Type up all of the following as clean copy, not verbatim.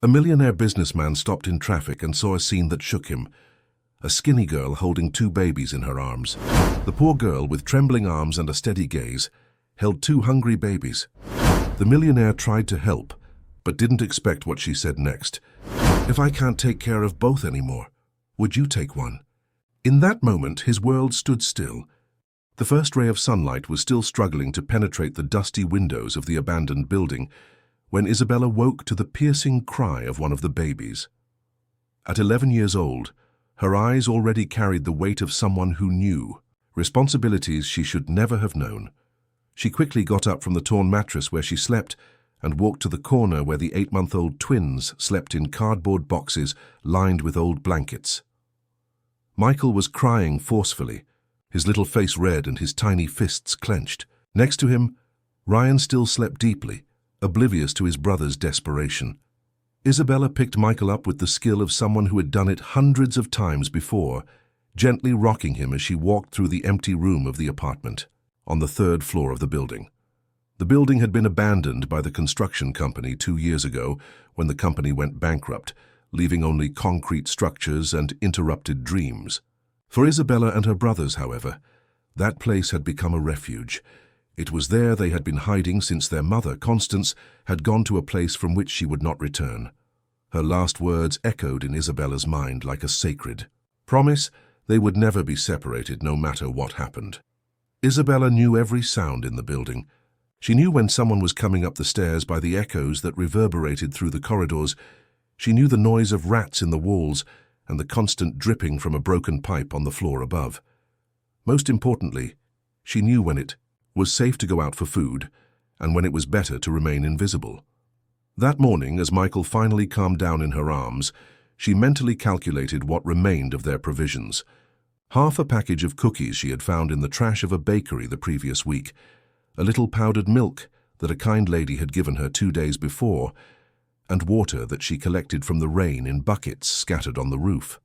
A millionaire businessman stopped in traffic and saw a scene that shook him. A skinny girl holding two babies in her arms. The poor girl, with trembling arms and a steady gaze, held two hungry babies. The millionaire tried to help, but didn't expect what she said next. "If I can't take care of both anymore, would you take one?" In that moment, his world stood still. The first ray of sunlight was still struggling to penetrate the dusty windows of the abandoned building when Isabella woke to the piercing cry of one of the babies. At 11 years old, her eyes already carried the weight of someone who knew, responsibilities she should never have known. She quickly got up from the torn mattress where she slept and walked to the corner where the 8-month-old twins slept in cardboard boxes lined with old blankets. Michael was crying forcefully, his little face red and his tiny fists clenched. Next to him, Ryan still slept deeply, oblivious to his brother's desperation. Isabella picked Michael up with the skill of someone who had done it hundreds of times before, gently rocking him as she walked through the empty room of the apartment, on the 3rd floor of the building. The building had been abandoned by the construction company 2 years ago when the company went bankrupt, leaving only concrete structures and interrupted dreams. For Isabella and her brothers, however, that place had become a refuge. It was there they had been hiding since their mother, Constance, had gone to a place from which she would not return. Her last words echoed in Isabella's mind like a sacred promise they would never be separated no matter what happened. Isabella knew every sound in the building. She knew when someone was coming up the stairs by the echoes that reverberated through the corridors. She knew the noise of rats in the walls and the constant dripping from a broken pipe on the floor above. Most importantly, she knew when it was safe to go out for food and when it was better to remain invisible. That morning, as Michael finally calmed down in her arms, she mentally calculated what remained of their provisions. Half a package of cookies she had found in the trash of a bakery the previous week, a little powdered milk that a kind lady had given her 2 days before, and water that she collected from the rain in buckets scattered on the roof.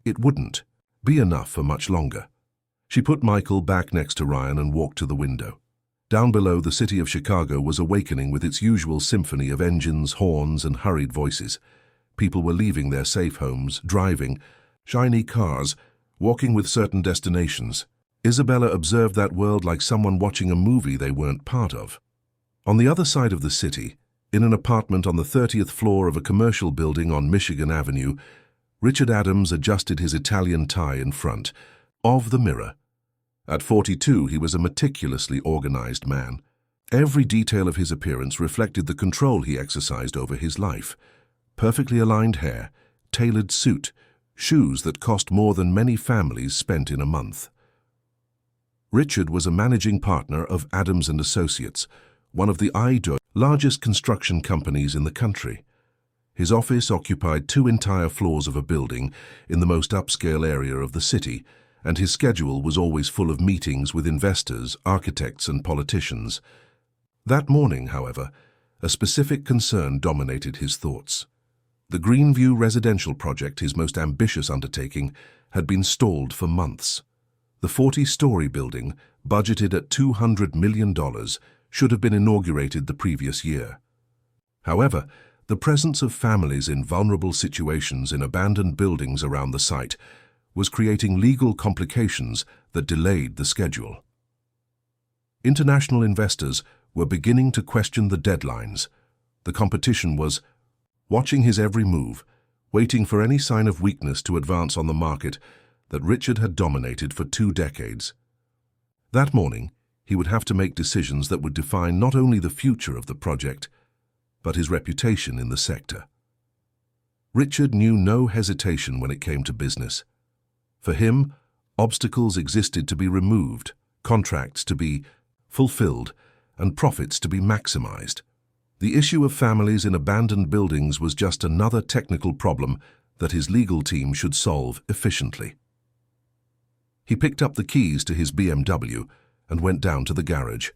It wouldn't be enough for much longer. She put Michael back next to Ryan and walked to the window. Down below, the city of Chicago was awakening with its usual symphony of engines, horns, and hurried voices. People were leaving their safe homes, driving shiny cars, walking with certain destinations. Isabella observed that world like someone watching a movie they weren't part of. On the other side of the city, in an apartment on the 30th floor of a commercial building on Michigan Avenue, Richard Adams adjusted his Italian tie in front of the mirror. At 42, he was a meticulously organized man. Every detail of his appearance reflected the control he exercised over his life. Perfectly aligned hair, tailored suit, shoes that cost more than many families spent in a month. Richard was a managing partner of Adams & Associates, one of the largest construction companies in the country. His office occupied 2 entire floors of a building in the most upscale area of the city, and his schedule was always full of meetings with investors, architects, and politicians. That morning, however, a specific concern dominated his thoughts. The Greenview residential project, his most ambitious undertaking, had been stalled for months. The 40-story building, budgeted at $200 million, should have been inaugurated the previous year. However, the presence of families in vulnerable situations in abandoned buildings around the site was creating legal complications that delayed the schedule. International investors were beginning to question the deadlines. The competition was watching his every move, waiting for any sign of weakness to advance on the market that Richard had dominated for 2 decades. That morning, he would have to make decisions that would define not only the future of the project, but his reputation in the sector. Richard knew no hesitation when it came to business. For him, obstacles existed to be removed, contracts to be fulfilled, and profits to be maximized. The issue of families in abandoned buildings was just another technical problem that his legal team should solve efficiently. He picked up the keys to his BMW and went down to the garage.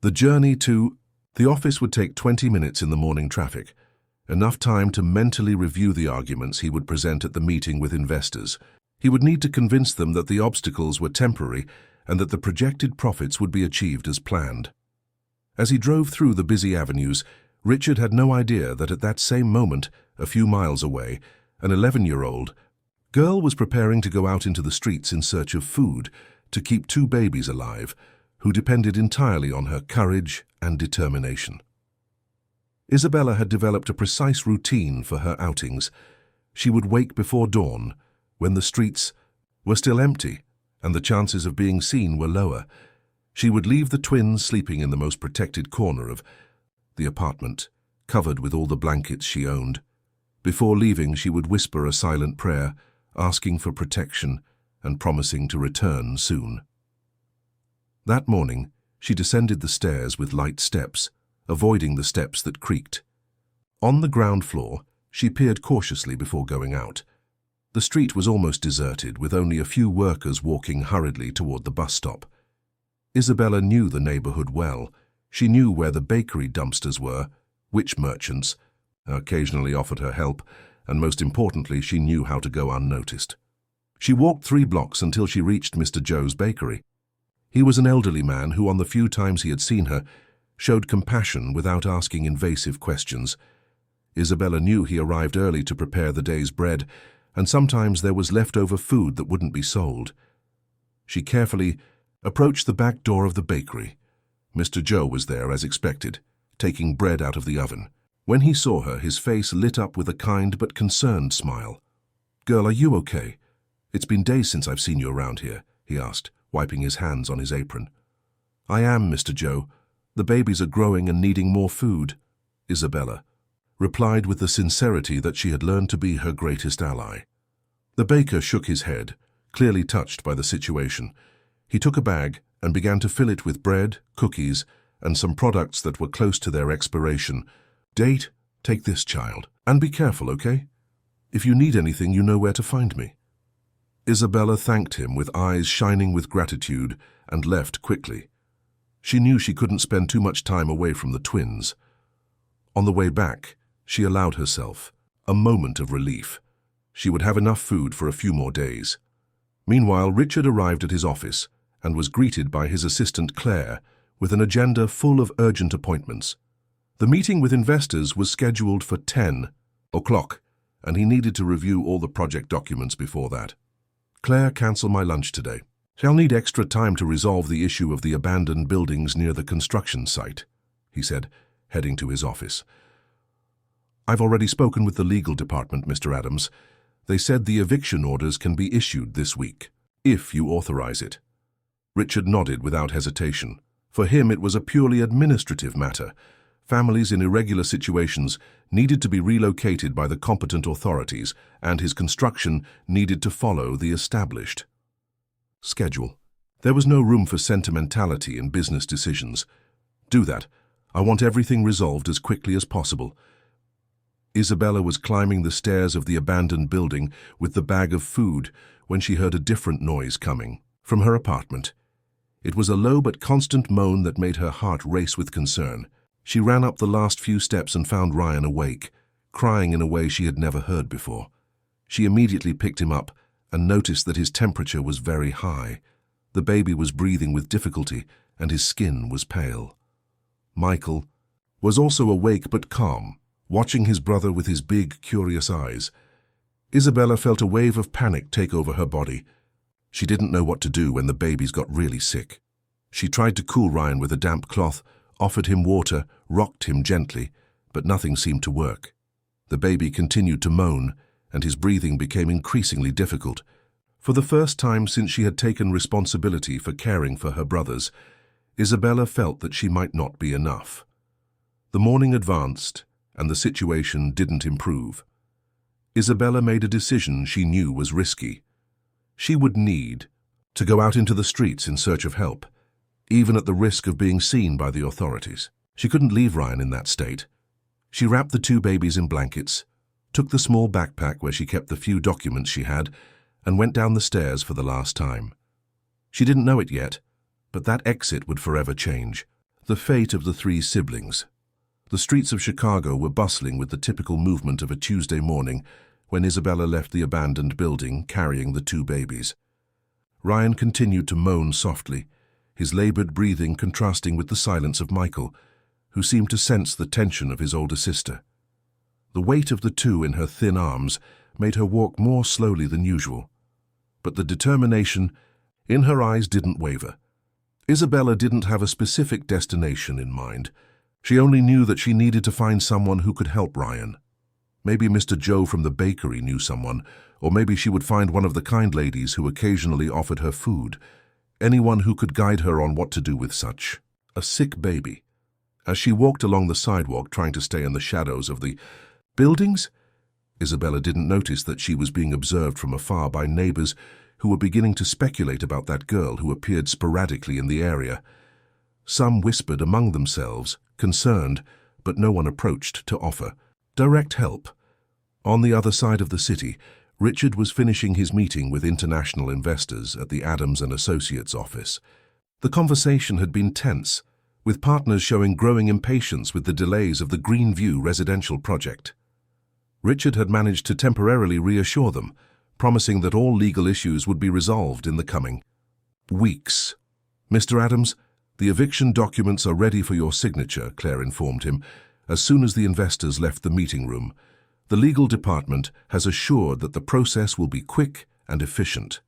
The journey to the office would take 20 minutes in the morning traffic, enough time to mentally review the arguments he would present at the meeting with investors. He would need to convince them that the obstacles were temporary and that the projected profits would be achieved as planned. As he drove through the busy avenues, Richard had no idea that at that same moment, a few miles away, an 11-year-old girl was preparing to go out into the streets in search of food to keep two babies alive, who depended entirely on her courage and determination. Isabella had developed a precise routine for her outings. She would wake before dawn, when the streets were still empty and the chances of being seen were lower. She would leave the twins sleeping in the most protected corner of the apartment, covered with all the blankets she owned. Before leaving, she would whisper a silent prayer, asking for protection and promising to return soon. That morning, she descended the stairs with light steps, avoiding the steps that creaked. On the ground floor, she peered cautiously before going out. The street was almost deserted, with only a few workers walking hurriedly toward the bus stop. Isabella knew the neighborhood well. She knew where the bakery dumpsters were, which merchants occasionally offered her help, and most importantly, she knew how to go unnoticed. She walked 3 blocks until she reached Mr. Joe's bakery. He was an elderly man who, on the few times he had seen her, showed compassion without asking invasive questions. Isabella knew he arrived early to prepare the day's bread, and sometimes there was leftover food that wouldn't be sold. She carefully approached the back door of the bakery. Mr. Joe was there as expected, taking bread out of the oven. When he saw her, his face lit up with a kind but concerned smile. "Girl, are you okay? It's been days since I've seen you around here," he asked, wiping his hands on his apron. "I am, Mr. Joe. The babies are growing and needing more food," Isabella replied with the sincerity that she had learned to be her greatest ally. The baker shook his head, clearly touched by the situation. He took a bag and began to fill it with bread, cookies, and some products that were close to their expiration date. "Take this, child, and be careful, okay? If you need anything, you know where to find me." Isabella thanked him with eyes shining with gratitude and left quickly. She knew she couldn't spend too much time away from the twins. On the way back, she allowed herself a moment of relief. She would have enough food for a few more days. Meanwhile, Richard arrived at his office and was greeted by his assistant Claire with an agenda full of urgent appointments. The meeting with investors was scheduled for 10 o'clock, and he needed to review all the project documents before that. "Claire, cancel my lunch today. I'll need extra time to resolve the issue of the abandoned buildings near the construction site," he said, heading to his office. "I've already spoken with the legal department, Mr. Adams. They said the eviction orders can be issued this week, if you authorize it." Richard nodded without hesitation. For him, it was a purely administrative matter. Families in irregular situations needed to be relocated by the competent authorities, and his construction needed to follow the established schedule. There was no room for sentimentality in business decisions. "Do that. I want everything resolved as quickly as possible." Isabella was climbing the stairs of the abandoned building with the bag of food when she heard a different noise coming from her apartment. It was a low but constant moan that made her heart race with concern. She ran up the last few steps and found Ryan awake, crying in a way she had never heard before. She immediately picked him up and noticed that his temperature was very high. The baby was breathing with difficulty and his skin was pale. Michael was also awake but calm, watching his brother with his big, curious eyes. Isabella felt a wave of panic take over her body. She didn't know what to do when the babies got really sick. She tried to cool Ryan with a damp cloth, offered him water, rocked him gently, but nothing seemed to work. The baby continued to moan, and his breathing became increasingly difficult. For the first time since she had taken responsibility for caring for her brothers, Isabella felt that she might not be enough. The morning advanced, and the situation didn't improve. Isabella made a decision she knew was risky. She would need to go out into the streets in search of help, even at the risk of being seen by the authorities. She couldn't leave Ryan in that state. She wrapped the two babies in blankets, took the small backpack where she kept the few documents she had, and went down the stairs for the last time. She didn't know it yet, but that exit would forever change the fate of the three siblings. The streets of Chicago were bustling with the typical movement of a Tuesday morning when Isabella left the abandoned building carrying the two babies. Ryan continued to moan softly, his labored breathing contrasting with the silence of Michael. who seemed to sense the tension of his older sister. The weight of the two in her thin arms made her walk more slowly than usual, but the determination in her eyes didn't waver. Isabella didn't have a specific destination in mind. She only knew that she needed to find someone who could help Ryan. Maybe Mr. Joe from the bakery knew someone, or maybe she would find one of the kind ladies who occasionally offered her food, anyone who could guide her on what to do with such a sick baby. As she walked along the sidewalk trying to stay in the shadows of the buildings, Isabella didn't notice that she was being observed from afar by neighbors who were beginning to speculate about that girl who appeared sporadically in the area. Some whispered among themselves, concerned, but no one approached to offer direct help. On the other side of the city, Richard was finishing his meeting with international investors at the Adams and Associates office. The conversation had been tense, with partners showing growing impatience with the delays of the Greenview residential project. Richard had managed to temporarily reassure them, promising that all legal issues would be resolved in the coming weeks. "Mr. Adams, the eviction documents are ready for your signature," Claire informed him, as soon as the investors left the meeting room. "The legal department has assured that the process will be quick and efficient."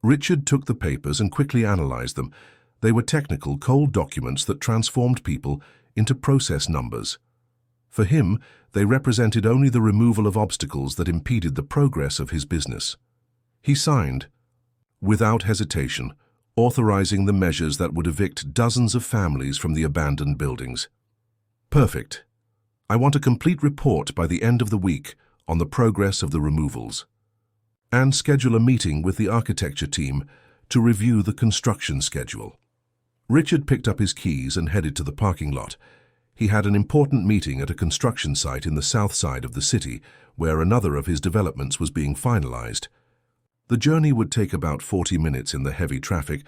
Richard took the papers and quickly analyzed them. They were technical, cold documents that transformed people into process numbers. For him, they represented only the removal of obstacles that impeded the progress of his business. He signed, without hesitation, authorizing the measures that would evict dozens of families from the abandoned buildings. "Perfect. I want a complete report by the end of the week on the progress of the removals, and schedule a meeting with the architecture team to review the construction schedule." Richard picked up his keys and headed to the parking lot. He had an important meeting at a construction site in the south side of the city, where another of his developments was being finalized. The journey would take about 40 minutes in the heavy traffic,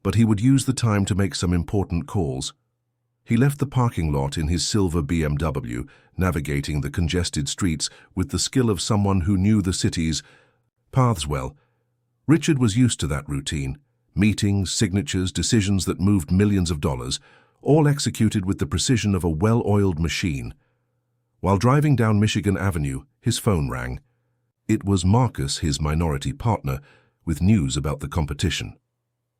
but he would use the time to make some important calls. He left the parking lot in his silver BMW, navigating the congested streets with the skill of someone who knew the city's paths well. Richard was used to that routine. Meetings, signatures, decisions that moved millions of dollars, all executed with the precision of a well-oiled machine. While driving down Michigan Avenue, his phone rang. It was Marcus, his minority partner, with news about the competition.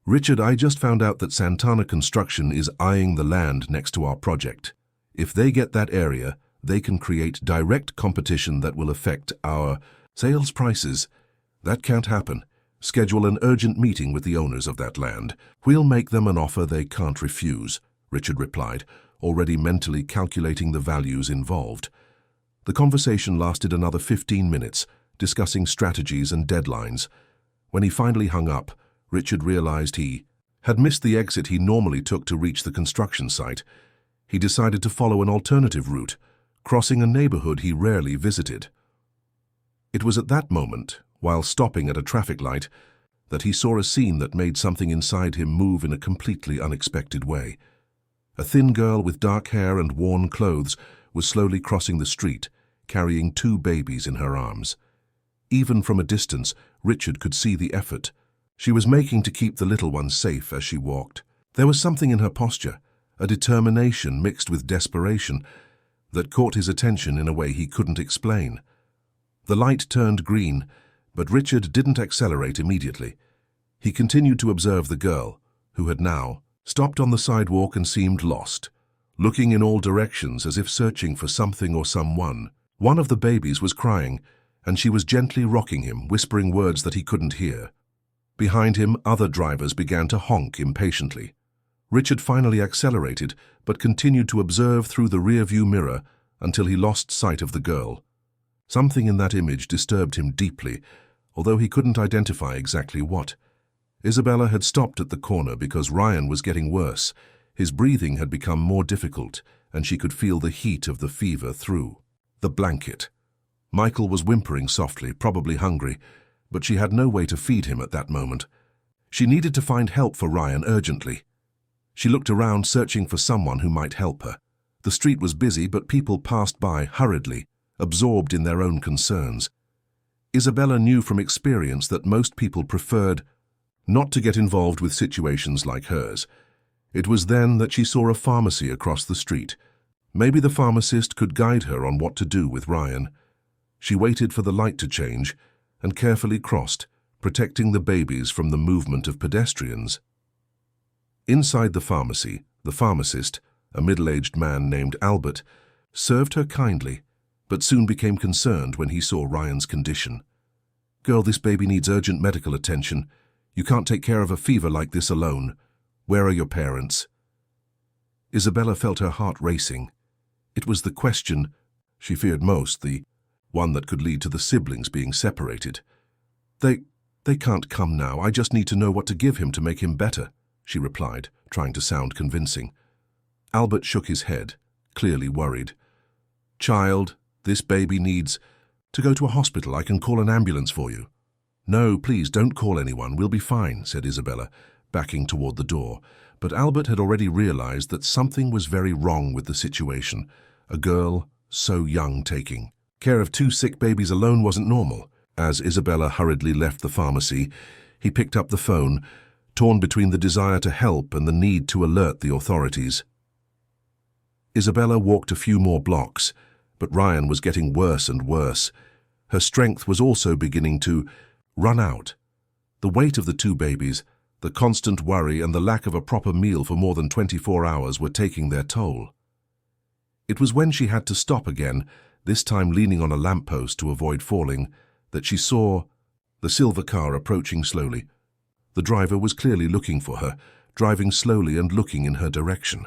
"Richard, I just found out that Santana Construction is eyeing the land next to our project. If they get that area, they can create direct competition that will affect our sales prices. That can't happen. Schedule an urgent meeting with the owners of that land. We'll make them an offer they can't refuse," Richard replied, already mentally calculating the values involved. The conversation lasted another 15 minutes, discussing strategies and deadlines. When he finally hung up, Richard realized he had missed the exit he normally took to reach the construction site. He decided to follow an alternative route, crossing a neighborhood he rarely visited. It was at that moment, while stopping at a traffic light, that he saw a scene that made something inside him move in a completely unexpected way. A thin girl with dark hair and worn clothes was slowly crossing the street, carrying two babies in her arms. Even from a distance, Richard could see the effort she was making to keep the little ones safe as she walked. There was something in her posture, a determination mixed with desperation, that caught his attention in a way he couldn't explain. The light turned green, but Richard didn't accelerate immediately. He continued to observe the girl, who had now stopped on the sidewalk and seemed lost, looking in all directions as if searching for something or someone. One of the babies was crying, and she was gently rocking him, whispering words that he couldn't hear. Behind him, other drivers began to honk impatiently. Richard finally accelerated, but continued to observe through the rearview mirror until he lost sight of the girl. Something in that image disturbed him deeply, although he couldn't identify exactly what. Isabella had stopped at the corner because Ryan was getting worse. His breathing had become more difficult, and she could feel the heat of the fever through the blanket. Michael was whimpering softly, probably hungry, but she had no way to feed him at that moment. She needed to find help for Ryan urgently. She looked around, searching for someone who might help her. The street was busy, but people passed by hurriedly, absorbed in their own concerns. Isabella knew from experience that most people preferred not to get involved with situations like hers. It was then that she saw a pharmacy across the street, Maybe the pharmacist could guide her on what to do with Ryan. She waited for the light to change and carefully crossed, protecting the babies from the movement of pedestrians. Inside the pharmacy, the pharmacist, a middle-aged man named Albert, served her kindly, but soon became concerned when he saw Ryan's condition. "Girl, this baby needs urgent medical attention. You can't take care of a fever like this alone. Where are your parents?" Isabella felt her heart racing. It was the question she feared most, the one that could lead to the siblings being separated. They can't come now. I just need to know what to give him to make him better," she replied, trying to sound convincing. Albert shook his head, clearly worried. "Child, this baby needs to go to a hospital. I can call an ambulance for you." "No, please, don't call anyone. We'll be fine," said Isabella, backing toward the door. But Albert had already realized that something was very wrong with the situation. A girl so young taking care of 2 sick babies alone wasn't normal. As Isabella hurriedly left the pharmacy, he picked up the phone, torn between the desire to help and the need to alert the authorities. Isabella walked a few more blocks, but Ryan was getting worse and worse. Her strength was also beginning to run out. The weight of the 2 babies, the constant worry and the lack of a proper meal for more than 24 hours were taking their toll. It was when she had to stop again, this time leaning on a lamppost to avoid falling, that she saw the silver car approaching slowly. The driver was clearly looking for her, driving slowly and looking in her direction.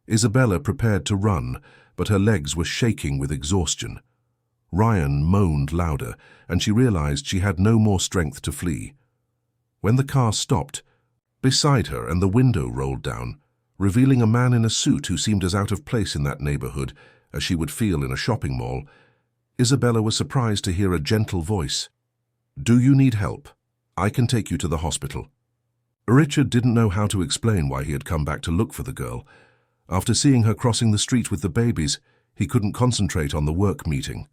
Isabella prepared to run, but her legs were shaking with exhaustion. Ryan moaned louder, and she realized she had no more strength to flee. When the car stopped beside her and the window rolled down, revealing a man in a suit who seemed as out of place in that neighborhood as she would feel in a shopping mall, Isabella was surprised to hear a gentle voice. "Do you need help? I can take you to the hospital." Richard didn't know how to explain why he had come back to look for the girl. After seeing her crossing the street with the babies, he couldn't concentrate on the work meeting.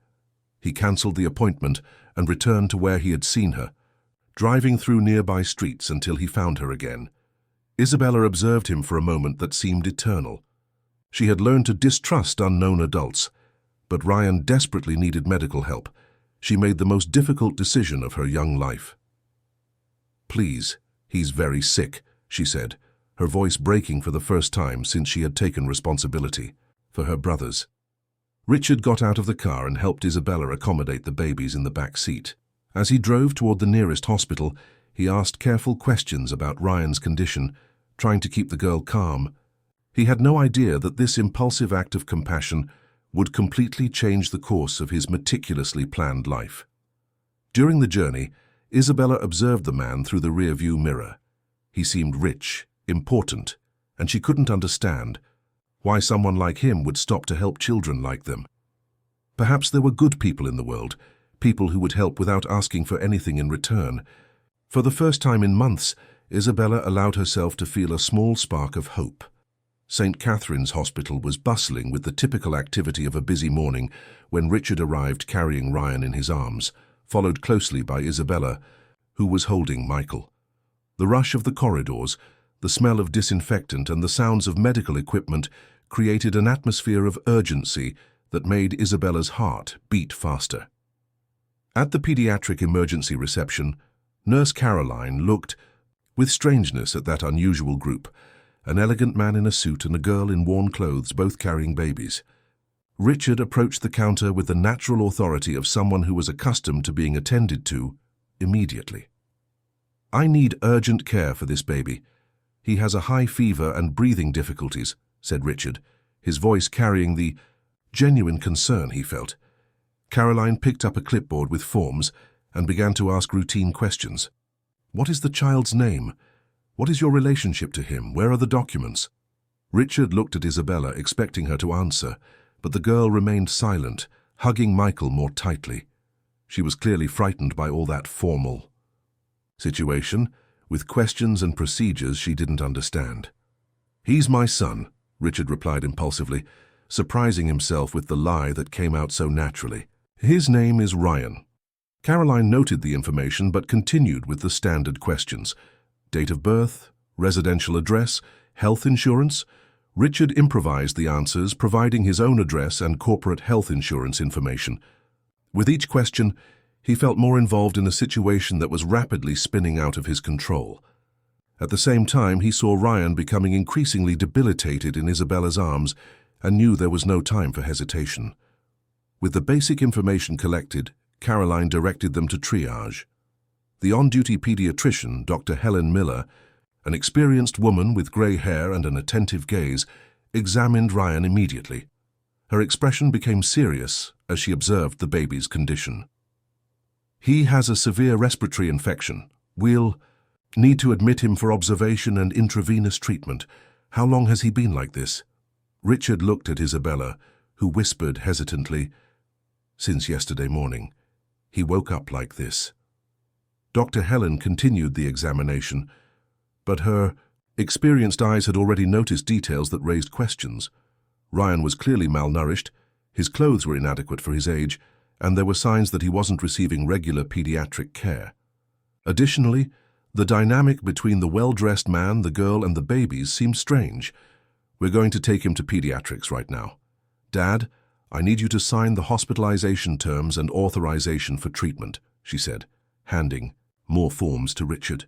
He cancelled the appointment and returned to where he had seen her, driving through nearby streets until he found her again. Isabella observed him for a moment that seemed eternal. She had learned to distrust unknown adults, but Ryan desperately needed medical help. She made the most difficult decision of her young life. "Please, he's very sick," she said, her voice breaking for the first time since she had taken responsibility for her brothers. Richard got out of the car and helped Isabella accommodate the babies in the back seat. As he drove toward the nearest hospital, he asked careful questions about Ryan's condition, trying to keep the girl calm. He had no idea that this impulsive act of compassion would completely change the course of his meticulously planned life. During the journey, Isabella observed the man through the rear-view mirror. He seemed rich, important, and she couldn't understand why someone like him would stop to help children like them. Perhaps there were good people in the world, people who would help without asking for anything in return. For the first time in months, Isabella allowed herself to feel a small spark of hope. St. Catherine's Hospital was bustling with the typical activity of a busy morning when Richard arrived carrying Ryan in his arms, followed closely by Isabella, who was holding Michael. The rush of the corridors, the smell of disinfectant and the sounds of medical equipment created an atmosphere of urgency that made Isabella's heart beat faster. At the pediatric emergency reception, Nurse Caroline looked with strangeness at that unusual group, an elegant man in a suit and a girl in worn clothes both carrying babies. Richard approached the counter with the natural authority of someone who was accustomed to being attended to immediately. "I need urgent care for this baby. He has a high fever and breathing difficulties," said Richard, his voice carrying the genuine concern he felt. Caroline picked up a clipboard with forms and began to ask routine questions. "What is the child's name? What is your relationship to him? Where are the documents?" Richard looked at Isabella, expecting her to answer, but the girl remained silent, hugging Michael more tightly. She was clearly frightened by all that formal situation, with questions and procedures she didn't understand. "He's my son," Richard replied impulsively, surprising himself with the lie that came out so naturally. "His name is Ryan." Caroline noted the information but continued with the standard questions. Date of birth, residential address, health insurance. Richard improvised the answers, providing his own address and corporate health insurance information. With each question, he felt more involved in a situation that was rapidly spinning out of his control. At the same time, he saw Ryan becoming increasingly debilitated in Isabella's arms and knew there was no time for hesitation. With the basic information collected, Caroline directed them to triage. The on-duty pediatrician, Dr. Helen Miller, an experienced woman with grey hair and an attentive gaze, examined Ryan immediately. Her expression became serious as she observed the baby's condition. "He has a severe respiratory infection. We'll need to admit him for observation and intravenous treatment. How long has he been like this?" Richard looked at Isabella, who whispered hesitantly, "Since yesterday morning. He woke up like this." Dr. Helen continued the examination, but her experienced eyes had already noticed details that raised questions. Ryan was clearly malnourished, his clothes were inadequate for his age, and there were signs that he wasn't receiving regular pediatric care. Additionally, the dynamic between the well-dressed man, the girl, and the babies seemed strange. "We're going to take him to pediatrics right now. Dad, I need you to sign the hospitalization terms and authorization for treatment," she said, handing more forms to Richard.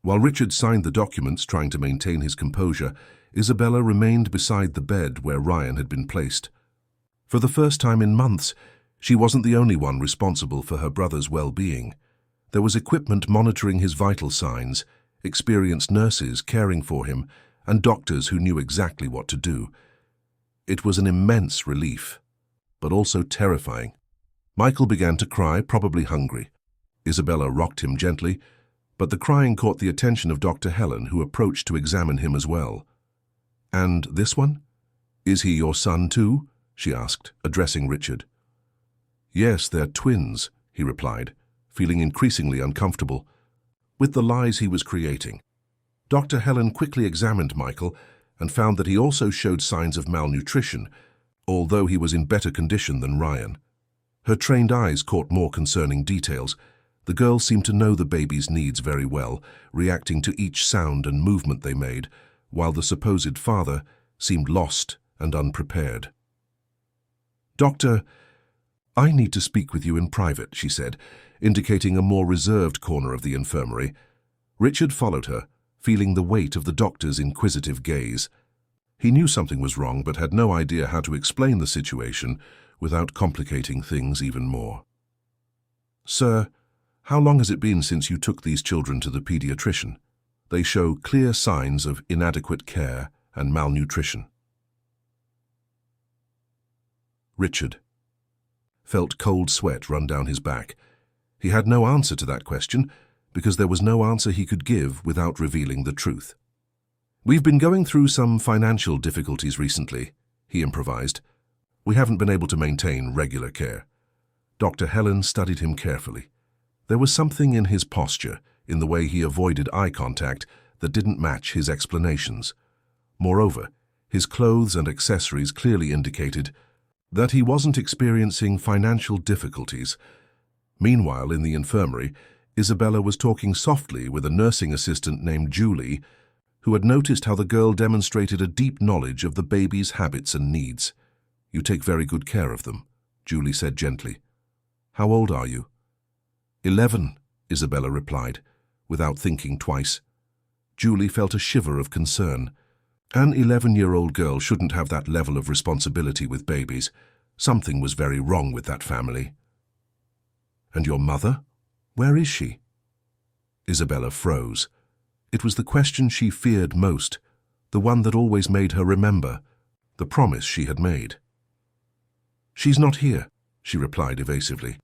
While Richard signed the documents, trying to maintain his composure, Isabella remained beside the bed where Ryan had been placed. For the first time in months, she wasn't the only one responsible for her brother's well-being. There was equipment monitoring his vital signs, experienced nurses caring for him, and doctors who knew exactly what to do. It was an immense relief, but also terrifying. Michael began to cry, probably hungry. Isabella rocked him gently, but the crying caught the attention of Dr. Helen, who approached to examine him as well. "And this one? Is he your son too?" she asked, addressing Richard. "Yes, they're twins," he replied, feeling increasingly uncomfortable with the lies he was creating. Dr. Helen quickly examined Michael and found that he also showed signs of malnutrition, although he was in better condition than Ryan. Her trained eyes caught more concerning details. The girl seemed to know the baby's needs very well, reacting to each sound and movement they made, while the supposed father seemed lost and unprepared. "Doctor, I need to speak with you in private," she said, indicating a more reserved corner of the infirmary. Richard followed her, feeling the weight of the doctor's inquisitive gaze. He knew something was wrong, but had no idea how to explain the situation without complicating things even more. "Sir, how long has it been since you took these children to the pediatrician? They show clear signs of inadequate care and malnutrition." Richard felt cold sweat run down his back. He had no answer to that question, because there was no answer he could give without revealing the truth. "We've been going through some financial difficulties recently," he improvised. "We haven't been able to maintain regular care." Dr. Helen studied him carefully. There was something in his posture, in the way he avoided eye contact, that didn't match his explanations. Moreover, his clothes and accessories clearly indicated that he wasn't experiencing financial difficulties. Meanwhile, in the infirmary, Isabella was talking softly with a nursing assistant named Julie, who had noticed how the girl demonstrated a deep knowledge of the baby's habits and needs. "You take very good care of them," Julie said gently. "How old are you?" 11, Isabella replied, without thinking twice. Julie felt a shiver of concern. An 11-year-old girl shouldn't have that level of responsibility with babies. Something was very wrong with that family. "And your mother? Where is she?" Isabella froze. It was the question she feared most, the one that always made her remember the promise she had made. "She's not here," she replied evasively.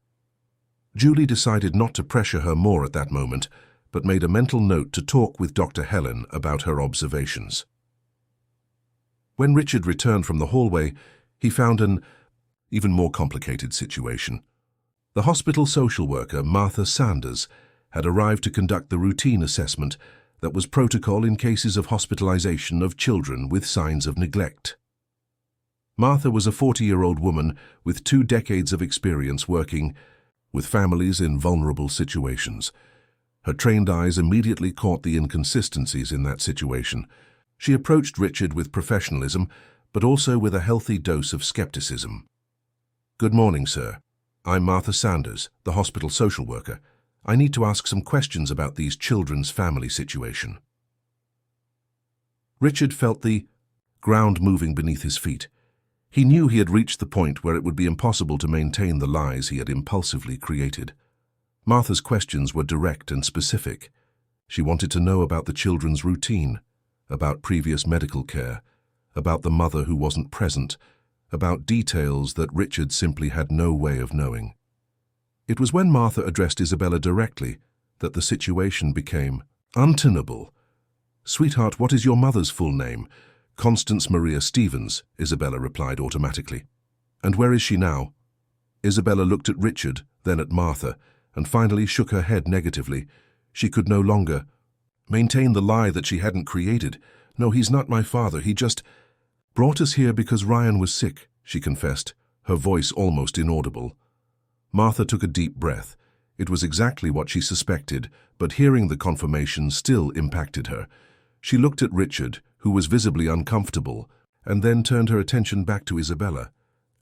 Julie decided not to pressure her more at that moment, but made a mental note to talk with Dr. Helen about her observations. When Richard returned from the hallway, he found an even more complicated situation. The hospital social worker, Martha Sanders, had arrived to conduct the routine assessment that was protocol in cases of hospitalization of children with signs of neglect. Martha was a 40-year-old woman with 2 decades of experience working with families in vulnerable situations. Her trained eyes immediately caught the inconsistencies in that situation. She approached Richard with professionalism, but also with a healthy dose of skepticism. "Good morning, sir. I'm Martha Sanders, the hospital social worker. I need to ask some questions about these children's family situation." Richard felt the ground moving beneath his feet. He knew he had reached the point where it would be impossible to maintain the lies he had impulsively created. Martha's questions were direct and specific. She wanted to know about the children's routine, about previous medical care, about the mother who wasn't present, about details that Richard simply had no way of knowing. It was when Martha addressed Isabella directly that the situation became untenable. "Sweetheart, what is your mother's full name?" "Constance Maria Stevens," Isabella replied automatically. "And where is she now?" Isabella looked at Richard, then at Martha, and finally shook her head negatively. She could no longer maintain the lie that she hadn't created. "No, he's not my father. He just brought us here because Ryan was sick," she confessed, her voice almost inaudible. Martha took a deep breath. It was exactly what she suspected, but hearing the confirmation still impacted her. She looked at Richard, who was visibly uncomfortable, and then turned her attention back to Isabella.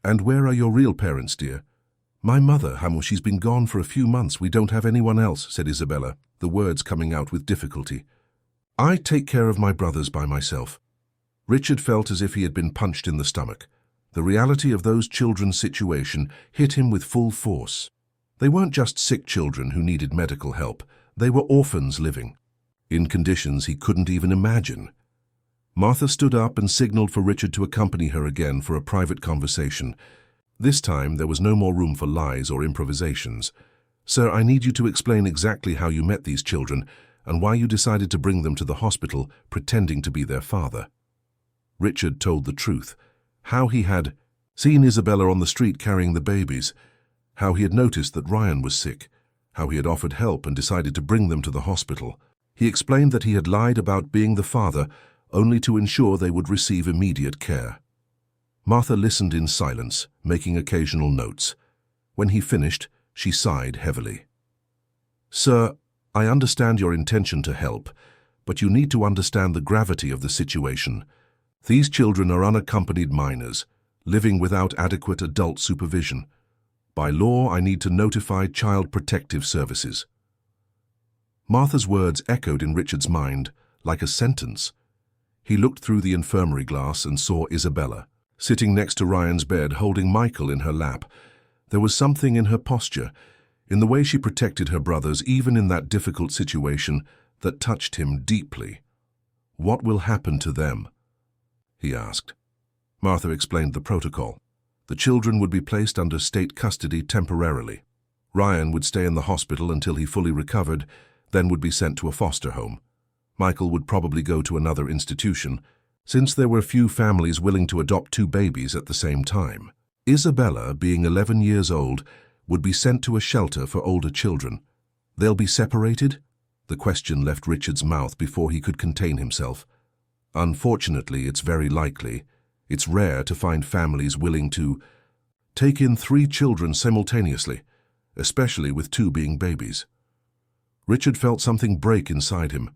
"And where are your real parents, dear?" "My mother, Hamo, she's been gone for a few months. We don't have anyone else," said Isabella, the words coming out with difficulty. "I take care of my brothers by myself." Richard felt as if he had been punched in the stomach. The reality of those children's situation hit him with full force. They weren't just sick children who needed medical help. They were orphans living in conditions he couldn't even imagine. Martha stood up and signaled for Richard to accompany her again for a private conversation. This time there was no more room for lies or improvisations. "Sir, I need you to explain exactly how you met these children and why you decided to bring them to the hospital pretending to be their father." Richard told the truth. How he had seen Isabella on the street carrying the babies, how he had noticed that Ryan was sick, how he had offered help and decided to bring them to the hospital. He explained that he had lied about being the father only to ensure they would receive immediate care. Martha listened in silence, making occasional notes. When he finished, she sighed heavily. "Sir, I understand your intention to help, but you need to understand the gravity of the situation. These children are unaccompanied minors, living without adequate adult supervision. By law, I need to notify Child Protective Services." Martha's words echoed in Richard's mind like a sentence. He looked through the infirmary glass and saw Isabella, sitting next to Ryan's bed, holding Michael in her lap. There was something in her posture, in the way she protected her brothers, even in that difficult situation, that touched him deeply. "What will happen to them?" he asked. Martha explained the protocol. The children would be placed under state custody temporarily. Ryan would stay in the hospital until he fully recovered, then would be sent to a foster home. Michael would probably go to another institution, since there were few families willing to adopt two babies at the same time. Isabella, being 11 years old, would be sent to a shelter for older children. "They'll be separated?" The question left Richard's mouth before he could contain himself. "Unfortunately, it's very likely. It's rare to find families willing to take in 3 children simultaneously, especially with 2 being babies." Richard felt something break inside him.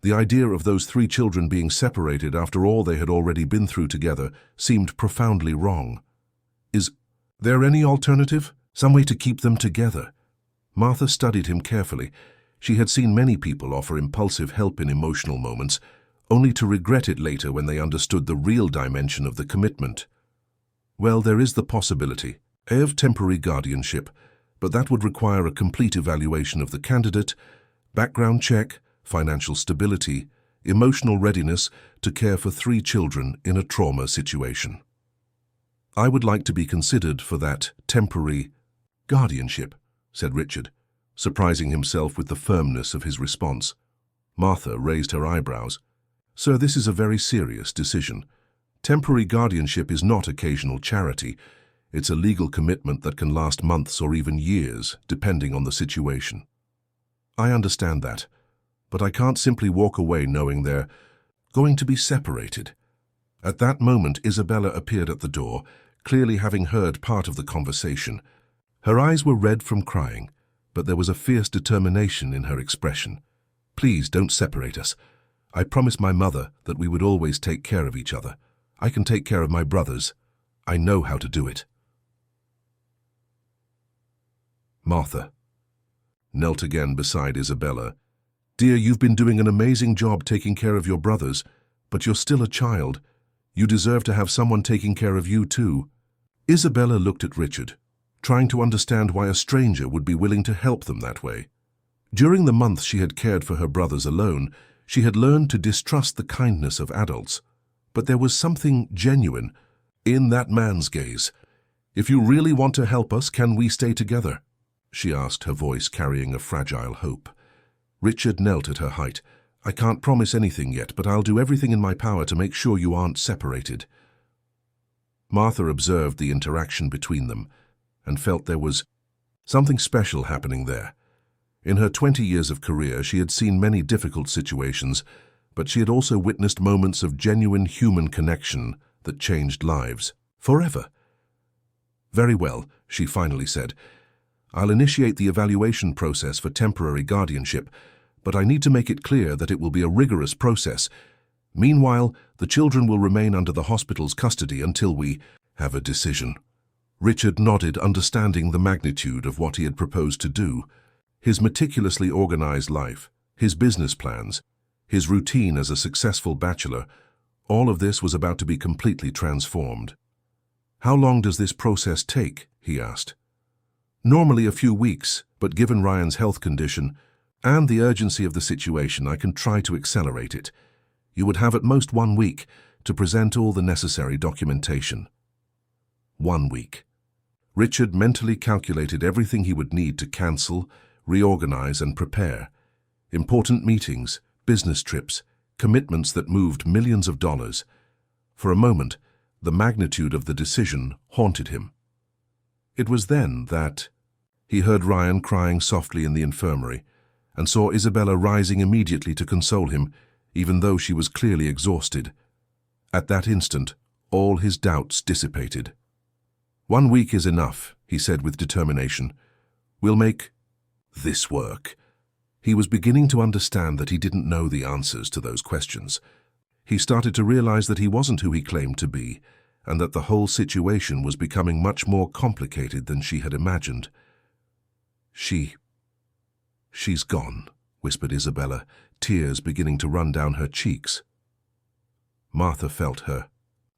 The idea of those 3 children being separated after all they had already been through together seemed profoundly wrong. Is there any alternative? Some way to keep them together? Martha studied him carefully. She had seen many people offer impulsive help in emotional moments, only to regret it later when they understood the real dimension of the commitment. "Well, there is the possibility of temporary guardianship, but that would require a complete evaluation of the candidate, background check, financial stability, emotional readiness to care for 3 children in a trauma situation. I would like to be considered for that temporary guardianship," said Richard, surprising himself with the firmness of his response. Martha raised her eyebrows. "Sir, this is a very serious decision. Temporary guardianship is not occasional charity. It's a legal commitment that can last months or even years, depending on the situation." "I understand that, but I can't simply walk away knowing they're going to be separated." At that moment, Isabella appeared at the door, clearly having heard part of the conversation. Her eyes were red from crying, but there was a fierce determination in her expression. "Please don't separate us. I promised my mother that we would always take care of each other. I can take care of my brothers. I know how to do it. Martha knelt again beside Isabella. Dear, you've been doing an amazing job taking care of your brothers, but you're still a child. You deserve to have someone taking care of you too. Isabella looked at Richard, trying to understand why a stranger would be willing to help them that way. During the months she had cared for her brothers alone, she had learned to distrust the kindness of adults. But there was something genuine in that man's gaze. If you really want to help us, can we stay together? She asked, her voice carrying a fragile hope. Richard knelt at her height. I can't promise anything yet, but I'll do everything in my power to make sure you aren't separated. Martha observed the interaction between them and felt there was something special happening there. In her 20 years of career, she had seen many difficult situations, but she had also witnessed moments of genuine human connection that changed lives forever. Very well, she finally said. I'll initiate the evaluation process for temporary guardianship, but I need to make it clear that it will be a rigorous process. Meanwhile, the children will remain under the hospital's custody until we have a decision. Richard nodded, understanding the magnitude of what he had proposed to do. His meticulously organized life, his business plans, his routine as a successful bachelor, all of this was about to be completely transformed. How long does this process take? He asked. Normally a few weeks, but given Ryan's health condition and the urgency of the situation, I can try to accelerate it. You would have at most 1 week to present all the necessary documentation. 1 week. Richard mentally calculated everything he would need to cancel, reorganize, and prepare. Important meetings, business trips, commitments that moved millions of dollars. For a moment, the magnitude of the decision haunted him. It was then that he heard Ryan crying softly in the infirmary and saw Isabella rising immediately to console him, even though she was clearly exhausted. At that instant, all his doubts dissipated. 1 week is enough, he said with determination. We'll make this work. He was beginning to understand that he didn't know the answers to those questions. He started to realize that he wasn't who he claimed to be, and that the whole situation was becoming much more complicated than she had imagined. She's gone, whispered Isabella, tears beginning to run down her cheeks. Martha felt her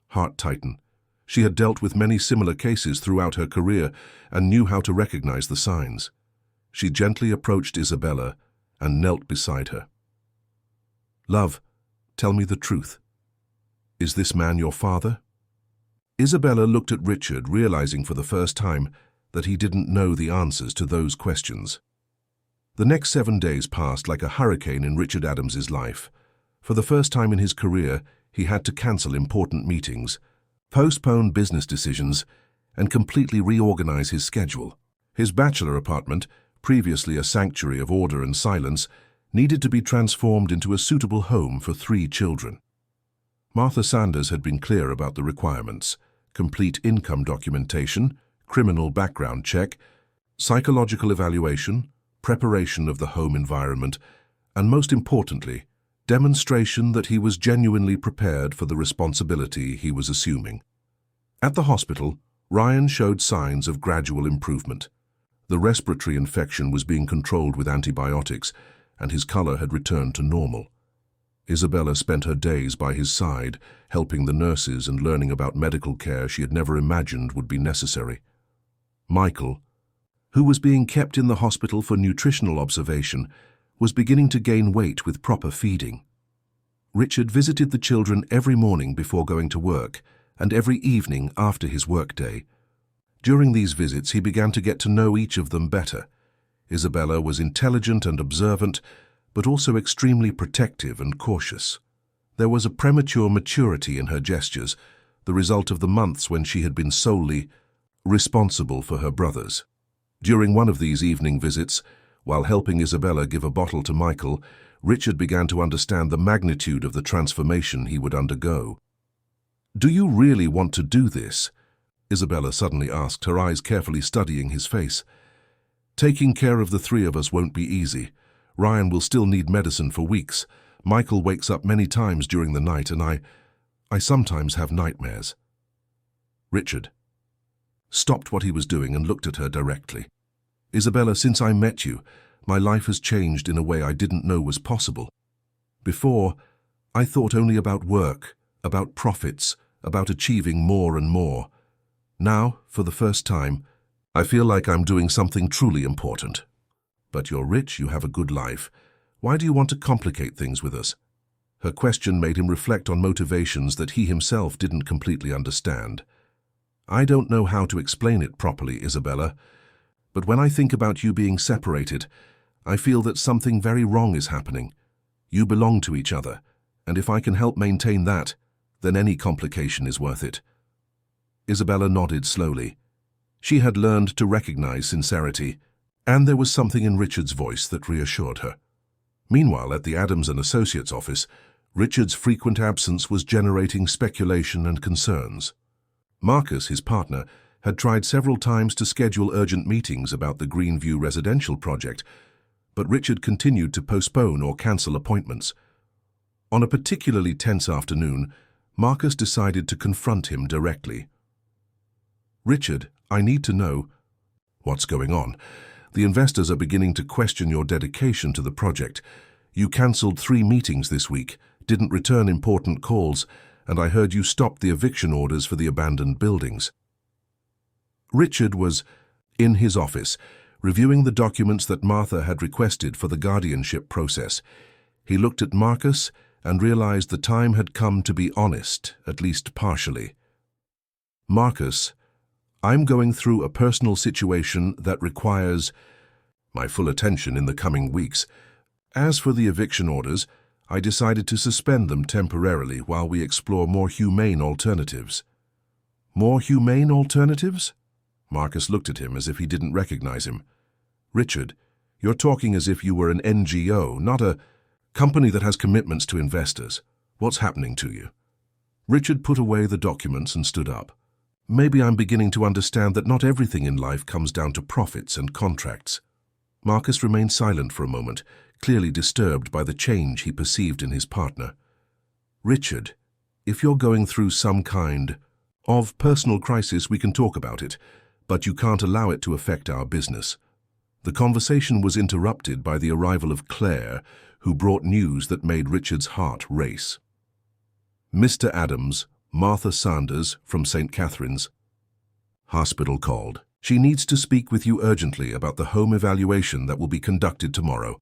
heart tighten. She had dealt with many similar cases throughout her career and knew how to recognize the signs. She gently approached Isabella and knelt beside her. Love, tell me the truth. Is this man your father? Isabella looked at Richard, realizing for the first time that he didn't know the answers to those questions. The next 7 days passed like a hurricane in Richard Adams's life. For the first time in his career, he had to cancel important meetings, postpone business decisions, and completely reorganize his schedule. His bachelor apartment, previously a sanctuary of order and silence, needed to be transformed into a suitable home for 3 children. Martha Sanders had been clear about the requirements: complete income documentation, criminal background check, psychological evaluation, preparation of the home environment, and most importantly, demonstration that he was genuinely prepared for the responsibility he was assuming. At the hospital, Ryan showed signs of gradual improvement. The respiratory infection was being controlled with antibiotics, and his color had returned to normal. Isabella spent her days by his side, helping the nurses and learning about medical care she had never imagined would be necessary. Michael, who was being kept in the hospital for nutritional observation, was beginning to gain weight with proper feeding. Richard visited the children every morning before going to work and every evening after his workday. During these visits, he began to get to know each of them better. Isabella was intelligent and observant, but also extremely protective and cautious. There was a premature maturity in her gestures, the result of the months when she had been solely responsible for her brothers. During one of these evening visits, while helping Isabella give a bottle to Michael, Richard began to understand the magnitude of the transformation he would undergo. "Do you really want to do this?" Isabella suddenly asked, her eyes carefully studying his face. "Taking care of the 3 of us won't be easy. Ryan will still need medicine for weeks. Michael wakes up many times during the night and I sometimes have nightmares. Richard stopped what he was doing and looked at her directly. Isabella, since I met you, my life has changed in a way I didn't know was possible. Before, I thought only about work, about profits, about achieving more and more. Now, for the first time, I feel like I'm doing something truly important. But you're rich, you have a good life. Why do you want to complicate things with us? Her question made him reflect on motivations that he himself didn't completely understand. I don't know how to explain it properly, Isabella, but when I think about you being separated, I feel that something very wrong is happening. You belong to each other, and if I can help maintain that, then any complication is worth it. Isabella nodded slowly. She had learned to recognize sincerity, and there was something in Richard's voice that reassured her. Meanwhile, at the Adams & Associates office, Richard's frequent absence was generating speculation and concerns. Marcus, his partner, had tried several times to schedule urgent meetings about the Greenview residential project, but Richard continued to postpone or cancel appointments. On a particularly tense afternoon, Marcus decided to confront him directly. "Richard, I need to know what's going on. The investors are beginning to question your dedication to the project. You cancelled 3 meetings this week, didn't return important calls, and I heard you stopped the eviction orders for the abandoned buildings." Richard was in his office, reviewing the documents that Martha had requested for the guardianship process. He looked at Marcus and realized the time had come to be honest, at least partially. "Marcus, I'm going through a personal situation that requires my full attention in the coming weeks. As for the eviction orders, I decided to suspend them temporarily while we explore more humane alternatives." "More humane alternatives?" Marcus looked at him as if he didn't recognize him. "Richard, you're talking as if you were an NGO, not a company that has commitments to investors. What's happening to you?" Richard put away the documents and stood up. "Maybe I'm beginning to understand that not everything in life comes down to profits and contracts." Marcus remained silent for a moment, clearly disturbed by the change he perceived in his partner. "Richard, if you're going through some kind of personal crisis, we can talk about it, but you can't allow it to affect our business." The conversation was interrupted by the arrival of Claire, who brought news that made Richard's heart race. "Mr. Adams, Martha Sanders from St. Catherine's Hospital called. She needs to speak with you urgently about the home evaluation that will be conducted tomorrow."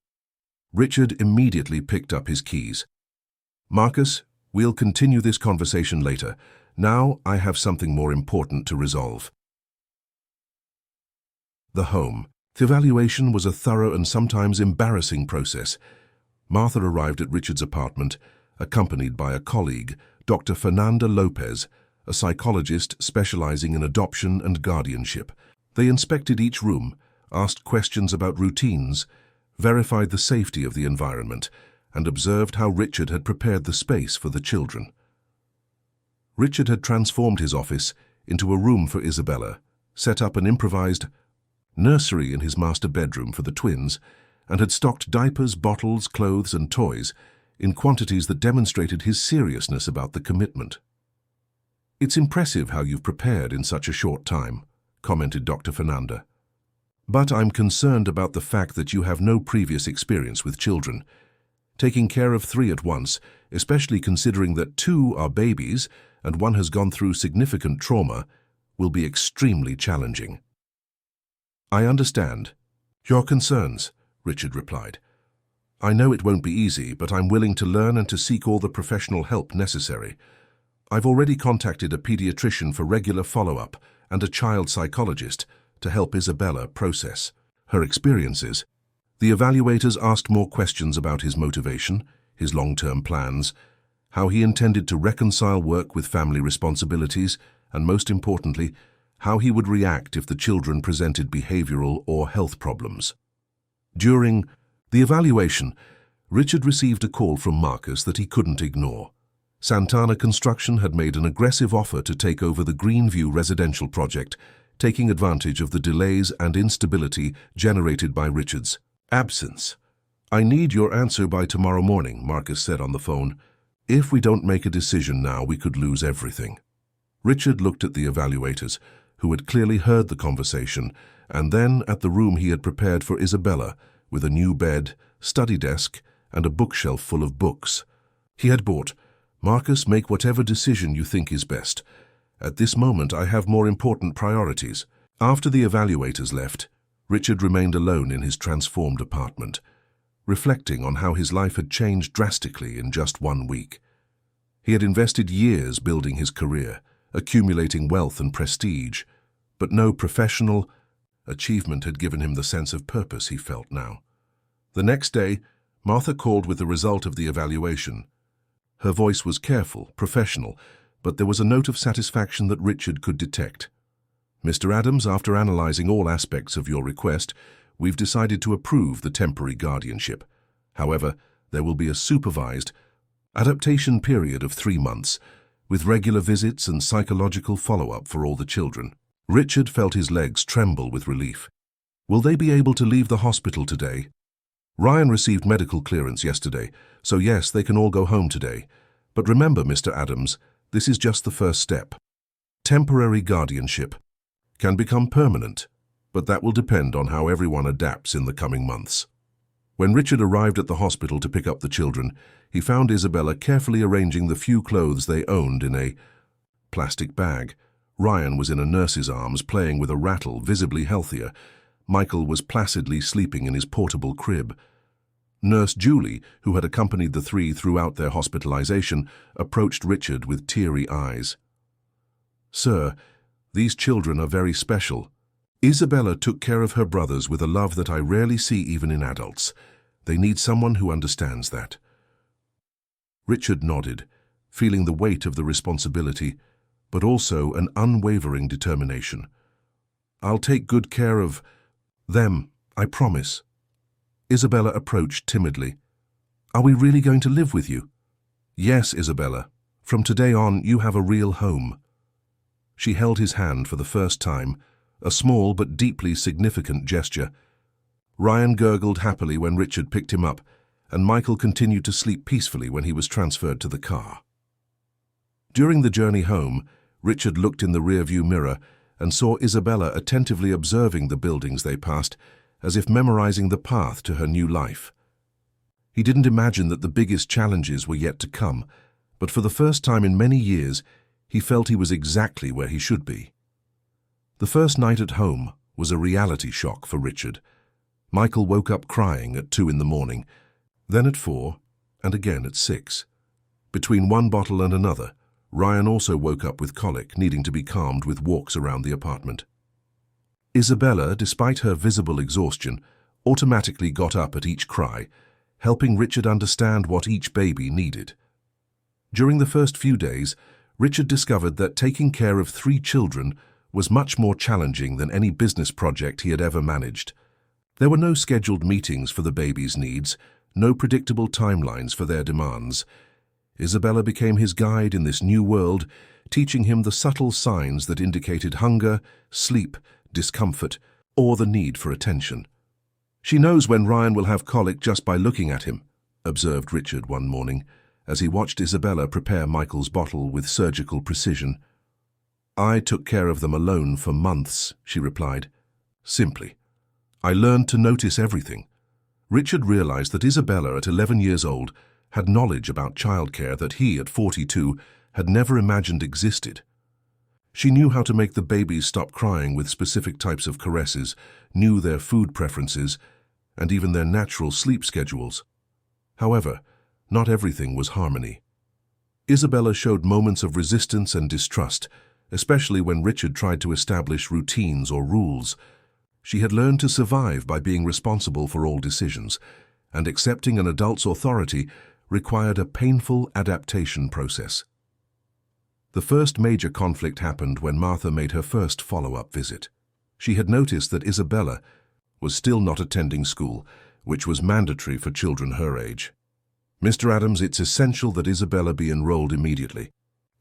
Richard immediately picked up his keys. "Marcus, we'll continue this conversation later. Now I have something more important to resolve." The home. The evaluation was a thorough and sometimes embarrassing process. Martha arrived at Richard's apartment, accompanied by a colleague, Dr. Fernanda Lopez, a psychologist specializing in adoption and guardianship. They inspected each room, asked questions about routines, verified the safety of the environment, and observed how Richard had prepared the space for the children. Richard had transformed his office into a room for Isabella, set up an improvised nursery in his master bedroom for the twins, and had stocked diapers, bottles, clothes, and toys in quantities that demonstrated his seriousness about the commitment. "It's impressive how you've prepared in such a short time," commented Dr. Fernanda. "But I'm concerned about the fact that you have no previous experience with children. Taking care of 3 at once, especially considering that 2 are babies and 1 has gone through significant trauma, will be extremely challenging." "I understand your concerns," Richard replied. "I know it won't be easy, but I'm willing to learn and to seek all the professional help necessary. I've already contacted a pediatrician for regular follow-up and a child psychologist to help Isabella process her experiences." The evaluators asked more questions about his motivation, his long-term plans, how he intended to reconcile work with family responsibilities, and most importantly, how he would react if the children presented behavioral or health problems. During the evaluation, Richard received a call from Marcus that he couldn't ignore. Santana Construction had made an aggressive offer to take over the Greenview residential project, taking advantage of the delays and instability generated by Richard's absence. "I need your answer by tomorrow morning," Marcus said on the phone. "If we don't make a decision now, we could lose everything." Richard looked at the evaluators, who had clearly heard the conversation, and then at the room he had prepared for Isabella, with a new bed, study desk, and a bookshelf full of books. He had bought, "Marcus, make whatever decision you think is best. At this moment, I have more important priorities." After the evaluators left, Richard remained alone in his transformed apartment, reflecting on how his life had changed drastically in just 1 week. He had invested years building his career, accumulating wealth and prestige, but no professional achievement had given him the sense of purpose he felt now. The next day, Martha called with the result of the evaluation. Her voice was careful, professional, but there was a note of satisfaction that Richard could detect. "Mr. Adams, after analyzing all aspects of your request, we've decided to approve the temporary guardianship. However, there will be a supervised adaptation period of 3 months, with regular visits and psychological follow-up for all the children." Richard felt his legs tremble with relief. "Will they be able to leave the hospital today?" "Ryan received medical clearance yesterday, so yes, they can all go home today. But remember, Mr. Adams, this is just the first step. Temporary guardianship can become permanent, but that will depend on how everyone adapts in the coming months." When Richard arrived at the hospital to pick up the children, he found Isabella carefully arranging the few clothes they owned in a plastic bag. Ryan was in a nurse's arms, playing with a rattle, visibly healthier. Michael was placidly sleeping in his portable crib. Nurse Julie, who had accompanied the three throughout their hospitalization, approached Richard with teary eyes. "Sir, these children are very special. Isabella took care of her brothers with a love that I rarely see even in adults. They need someone who understands that." Richard nodded, feeling the weight of the responsibility, but also an unwavering determination. "I'll take good care of them, I promise." Isabella approached timidly. "Are we really going to live with you?" "Yes, Isabella. From today on, you have a real home." She held his hand for the first time, a small but deeply significant gesture. Ryan gurgled happily when Richard picked him up, and Michael continued to sleep peacefully when he was transferred to the car. During the journey home, Richard looked in the rearview mirror and saw Isabella attentively observing the buildings they passed, as if memorizing the path to her new life. He didn't imagine that the biggest challenges were yet to come, but for the first time in many years, he felt he was exactly where he should be. The first night at home was a reality shock for Richard. Michael woke up crying at 2 in the morning, then at 4, and again at 6. Between one bottle and another, Ryan also woke up with colic, needing to be calmed with walks around the apartment. Isabella, despite her visible exhaustion, automatically got up at each cry, helping Richard understand what each baby needed. During the first few days, Richard discovered that taking care of 3 children was much more challenging than any business project he had ever managed. There were no scheduled meetings for the baby's needs, no predictable timelines for their demands. Isabella became his guide in this new world, teaching him the subtle signs that indicated hunger, sleep, discomfort, or the need for attention. "She knows when Ryan will have colic just by looking at him," observed Richard one morning, as he watched Isabella prepare Michael's bottle with surgical precision. "I took care of them alone for months," she replied. "Simply. I learned to notice everything." Richard realized that Isabella, at 11 years old, had knowledge about childcare that he, at 42, had never imagined existed. She knew how to make the babies stop crying with specific types of caresses, knew their food preferences, and even their natural sleep schedules. However, not everything was harmony. Isabella showed moments of resistance and distrust, especially when Richard tried to establish routines or rules. She had learned to survive by being responsible for all decisions, and accepting an adult's authority required a painful adaptation process. The first major conflict happened when Martha made her first follow-up visit. She had noticed that Isabella was still not attending school, which was mandatory for children her age. "Mr. Adams, it's essential that Isabella be enrolled immediately.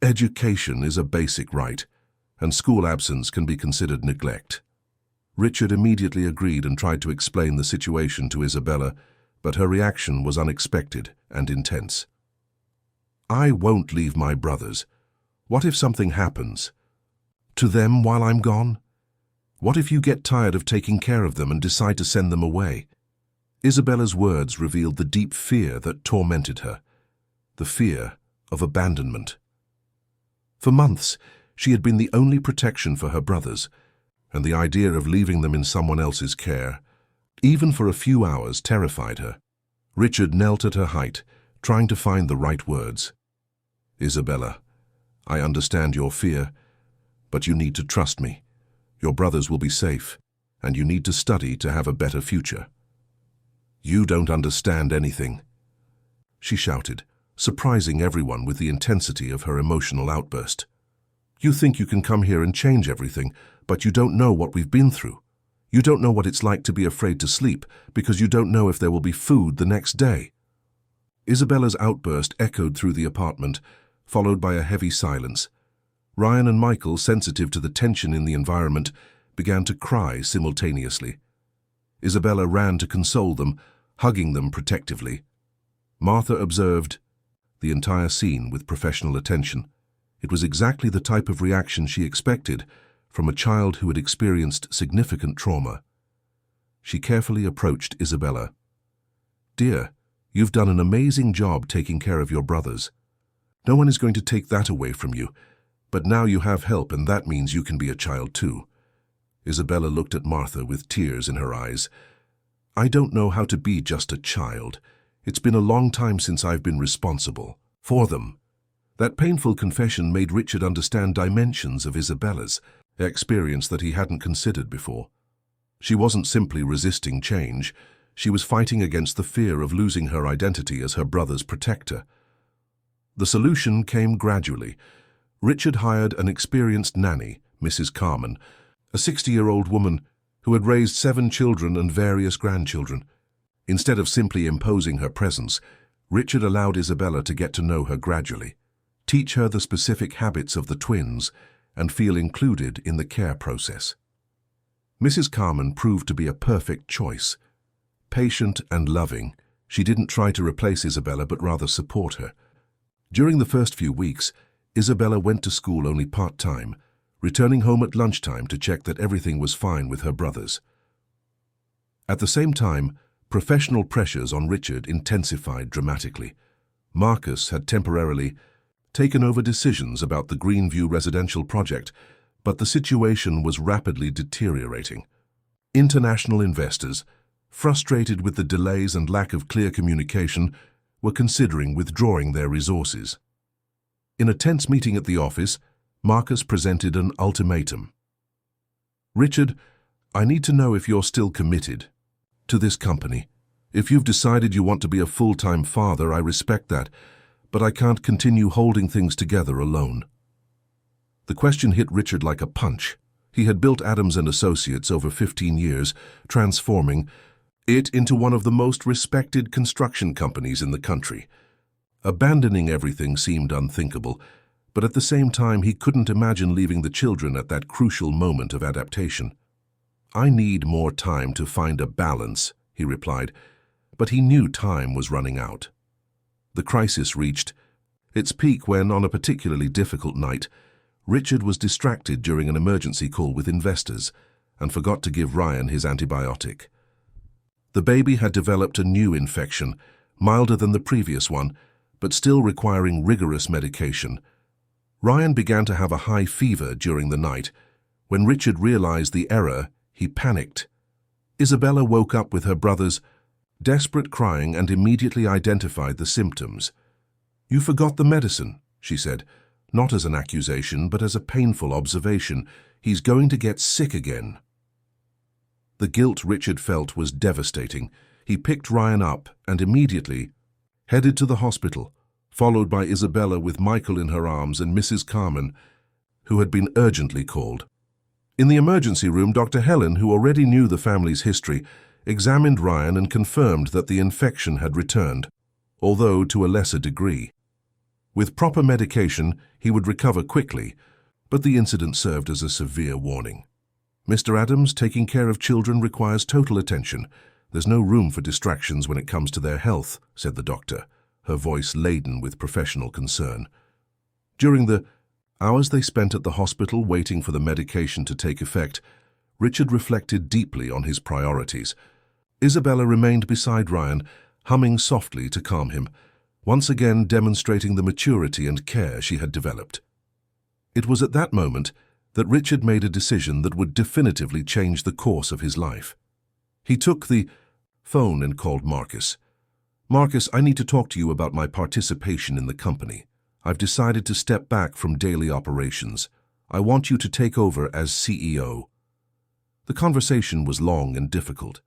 Education is a basic right, and school absence can be considered neglect." Richard immediately agreed and tried to explain the situation to Isabella, but her reaction was unexpected and intense. "I won't leave my brothers. What if something happens to them while I'm gone? What if you get tired of taking care of them and decide to send them away?" Isabella's words revealed the deep fear that tormented her, the fear of abandonment. For months, she had been the only protection for her brothers, and the idea of leaving them in someone else's care, even for a few hours, terrified her. Richard knelt at her height, trying to find the right words. "Isabella, I understand your fear, but you need to trust me. Your brothers will be safe, and you need to study to have a better future." "You don't understand anything," she shouted, surprising everyone with the intensity of her emotional outburst. "You think you can come here and change everything, but you don't know what we've been through. You don't know what it's like to be afraid to sleep because you don't know if there will be food the next day." Isabella's outburst echoed through the apartment, followed by a heavy silence. Ryan and Michael, sensitive to the tension in the environment, began to cry simultaneously. Isabella ran to console them, hugging them protectively. Martha observed the entire scene with professional attention. It was exactly the type of reaction she expected from a child who had experienced significant trauma. She carefully approached Isabella. "Dear, you've done an amazing job taking care of your brothers. No one is going to take that away from you, but now you have help, and that means you can be a child too." Isabella looked at Martha with tears in her eyes. "I don't know how to be just a child. It's been a long time since I've been responsible for them." That painful confession made Richard understand dimensions of Isabella's experience that he hadn't considered before. She wasn't simply resisting change. She was fighting against the fear of losing her identity as her brother's protector. The solution came gradually. Richard hired an experienced nanny, Mrs. Carmen, a 60-year-old woman who had raised 7 children and various grandchildren. Instead of simply imposing her presence, Richard allowed Isabella to get to know her gradually, teach her the specific habits of the twins, and feel included in the care process. Mrs. Carmen proved to be a perfect choice. Patient and loving, she didn't try to replace Isabella but rather support her. During the first few weeks, Isabella went to school only part-time, returning home at lunchtime to check that everything was fine with her brothers. At the same time, professional pressures on Richard intensified dramatically. Marcus had temporarily taken over decisions about the Greenview residential project, but the situation was rapidly deteriorating. International investors, frustrated with the delays and lack of clear communication, were considering withdrawing their resources. In a tense meeting at the office, Marcus presented an ultimatum. "Richard, I need to know if you're still committed to this company. If you've decided you want to be a full-time father, I respect that, but I can't continue holding things together alone." The question hit Richard like a punch. He had built Adams & Associates over 15 years, transforming it into one of the most respected construction companies in the country. Abandoning everything seemed unthinkable, but at the same time he couldn't imagine leaving the children at that crucial moment of adaptation. "I need more time to find a balance," he replied, but he knew time was running out. The crisis reached its peak when, on a particularly difficult night, Richard was distracted during an emergency call with investors and forgot to give Ryan his antibiotic. The baby had developed a new infection, milder than the previous one, but still requiring rigorous medication. Ryan began to have a high fever during the night. When Richard realized the error, he panicked. Isabella woke up with her brothers, desperate crying, and immediately identified the symptoms. "You forgot the medicine," she said, not as an accusation, but as a painful observation. "He's going to get sick again." The guilt Richard felt was devastating. He picked Ryan up and immediately headed to the hospital, followed by Isabella with Michael in her arms and Mrs. Carmen, who had been urgently called. In the emergency room, Dr. Helen, who already knew the family's history, examined Ryan and confirmed that the infection had returned, although to a lesser degree. With proper medication, he would recover quickly, but the incident served as a severe warning. "Mr. Adams, taking care of children requires total attention. There's no room for distractions when it comes to their health, said the doctor, her voice laden with professional concern. During the hours they spent at the hospital waiting for the medication to take effect, Richard reflected deeply on his priorities. Isabella remained beside Ryan, humming softly to calm him, once again demonstrating the maturity and care she had developed. It was at that moment that Richard made a decision that would definitively change the course of his life. He took the phone and called Marcus. "Marcus, I need to talk to you about my participation in the company. I've decided to step back from daily operations. I want you to take over as CEO." The conversation was long and difficult.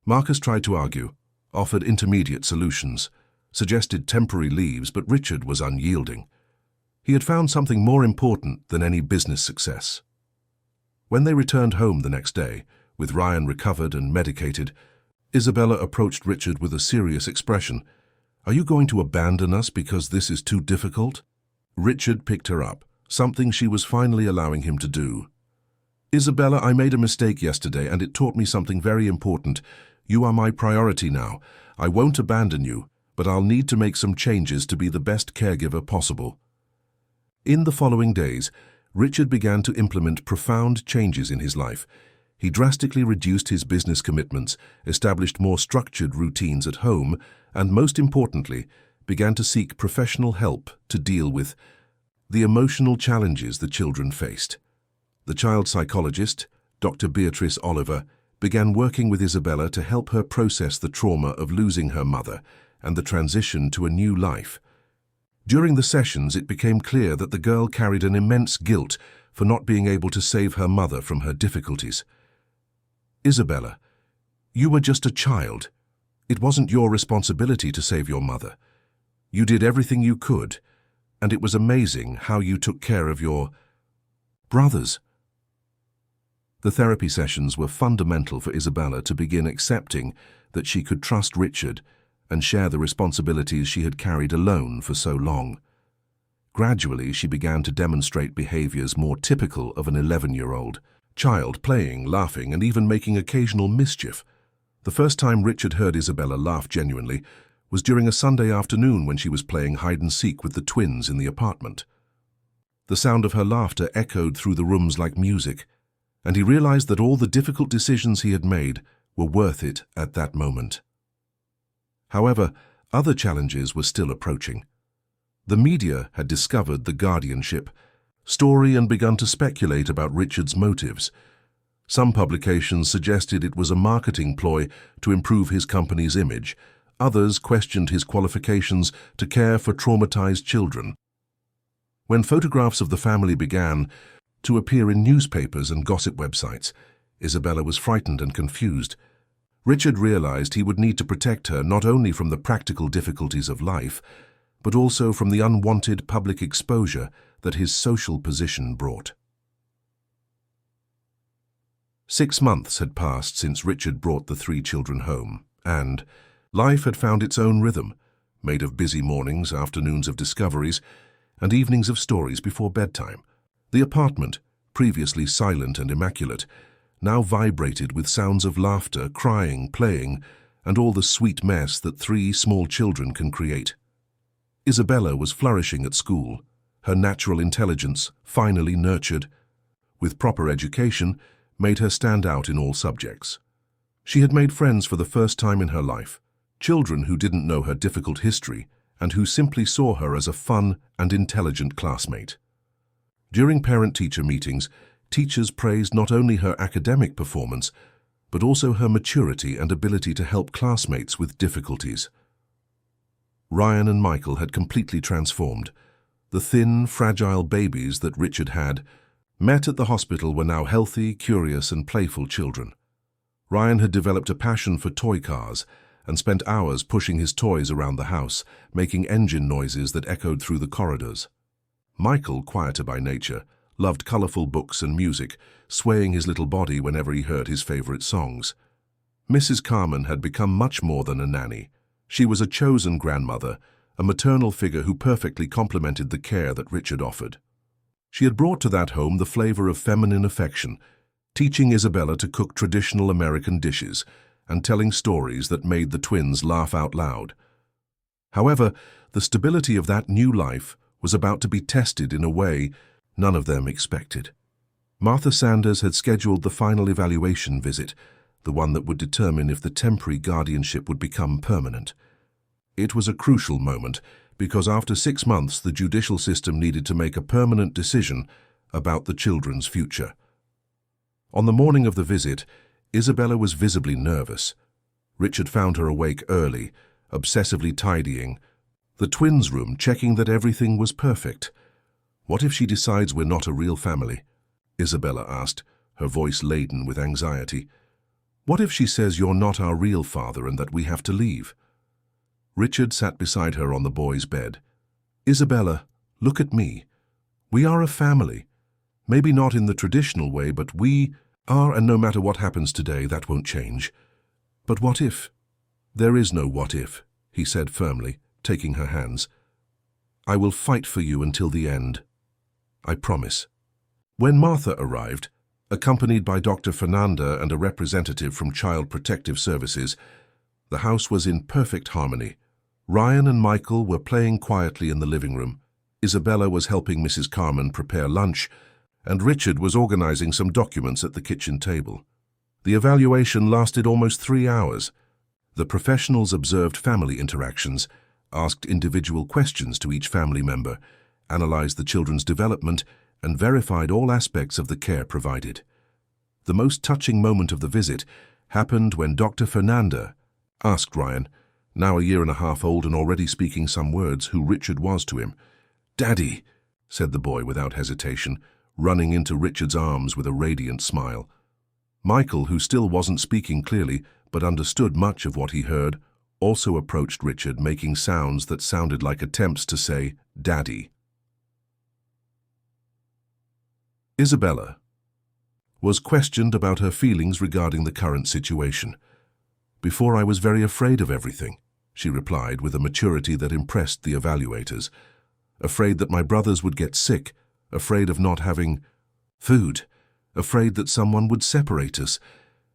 Marcus tried to argue, offered intermediate solutions, suggested temporary leaves, but Richard was unyielding. He had found something more important than any business success. When they returned home the next day, with Ryan recovered and medicated, Isabella approached Richard with a serious expression. "Are you going to abandon us because this is too difficult?" Richard picked her up, something she was finally allowing him to do. "Isabella, I made a mistake yesterday and it taught me something very important. You are my priority now. I won't abandon you, but I'll need to make some changes to be the best caregiver possible." In the following days, Richard began to implement profound changes in his life. He drastically reduced his business commitments, established more structured routines at home, and most importantly, began to seek professional help to deal with the emotional challenges the children faced. The child psychologist, Dr. Beatrice Oliver, began working with Isabella to help her process the trauma of losing her mother and the transition to a new life. During the sessions, it became clear that the girl carried an immense guilt for not being able to save her mother from her difficulties. "Isabella, you were just a child. It wasn't your responsibility to save your mother. You did everything you could, and it was amazing how you took care of your brothers." The therapy sessions were fundamental for Isabella to begin accepting that she could trust Richard and share the responsibilities she had carried alone for so long. Gradually, she began to demonstrate behaviors more typical of an 11-year-old child, playing, laughing, and even making occasional mischief. The first time Richard heard Isabella laugh genuinely was during a Sunday afternoon when she was playing hide-and-seek with the twins in the apartment. The sound of her laughter echoed through the rooms like music, and he realized that all the difficult decisions he had made were worth it at that moment. However, other challenges were still approaching. The media had discovered the guardianship story and begun to speculate about Richard's motives. Some publications suggested it was a marketing ploy to improve his company's image. Others questioned his qualifications to care for traumatized children. When photographs of the family began to appear in newspapers and gossip websites, Isabella was frightened and confused. Richard realized he would need to protect her not only from the practical difficulties of life, but also from the unwanted public exposure that his social position brought. 6 months had passed since Richard brought the 3 children home, and life had found its own rhythm, made of busy mornings, afternoons of discoveries, and evenings of stories before bedtime. The apartment, previously silent and immaculate, now vibrated with sounds of laughter, crying, playing, and all the sweet mess that 3 small children can create. Isabella was flourishing at school, her natural intelligence, finally nurtured, with proper education, made her stand out in all subjects. She had made friends for the first time in her life, children who didn't know her difficult history and who simply saw her as a fun and intelligent classmate. During parent-teacher meetings, teachers praised not only her academic performance, but also her maturity and ability to help classmates with difficulties. Ryan and Michael had completely transformed. The thin, fragile babies that Richard had met at the hospital were now healthy, curious, and playful children. Ryan had developed a passion for toy cars and spent hours pushing his toys around the house, making engine noises that echoed through the corridors. Michael, quieter by nature, loved colorful books and music, swaying his little body whenever he heard his favorite songs. Mrs. Carmen had become much more than a nanny. She was a chosen grandmother, a maternal figure who perfectly complemented the care that Richard offered. She had brought to that home the flavor of feminine affection, teaching Isabella to cook traditional American dishes, and telling stories that made the twins laugh out loud. However, the stability of that new life was about to be tested in a way none of them expected. Martha Sanders had scheduled the final evaluation visit, the one that would determine if the temporary guardianship would become permanent. It was a crucial moment because after 6 months the judicial system needed to make a permanent decision about the children's future. On the morning of the visit, Isabella was visibly nervous. Richard found her awake early, obsessively tidying the twins' room, checking that everything was perfect. "What if she decides we're not a real family?" Isabella asked, her voice laden with anxiety. "What if she says you're not our real father and that we have to leave?" Richard sat beside her on the boy's bed. "Isabella, look at me. We are a family. Maybe not in the traditional way, but we are, and no matter what happens today, that won't change. But what if?" "There is no what if," he said firmly, taking her hands. "I will fight for you until the end. I promise." When Martha arrived, accompanied by Dr. Fernanda and a representative from Child Protective Services, the house was in perfect harmony. Ryan and Michael were playing quietly in the living room. Isabella was helping Mrs. Carmen prepare lunch, and Richard was organizing some documents at the kitchen table. The evaluation lasted almost 3 hours. The professionals observed family interactions, asked individual questions to each family member, analyzed the children's development, and verified all aspects of the care provided. The most touching moment of the visit happened when Dr. Fernanda asked Ryan, now a 1.5 years old and already speaking some words, who Richard was to him. "Daddy," said the boy without hesitation, running into Richard's arms with a radiant smile. Michael, who still wasn't speaking clearly but understood much of what he heard, also approached Richard, making sounds that sounded like attempts to say, "Daddy." Isabella was questioned about her feelings regarding the current situation. "Before I was very afraid of everything," she replied with a maturity that impressed the evaluators. "Afraid that my brothers would get sick, afraid of not having food, afraid that someone would separate us.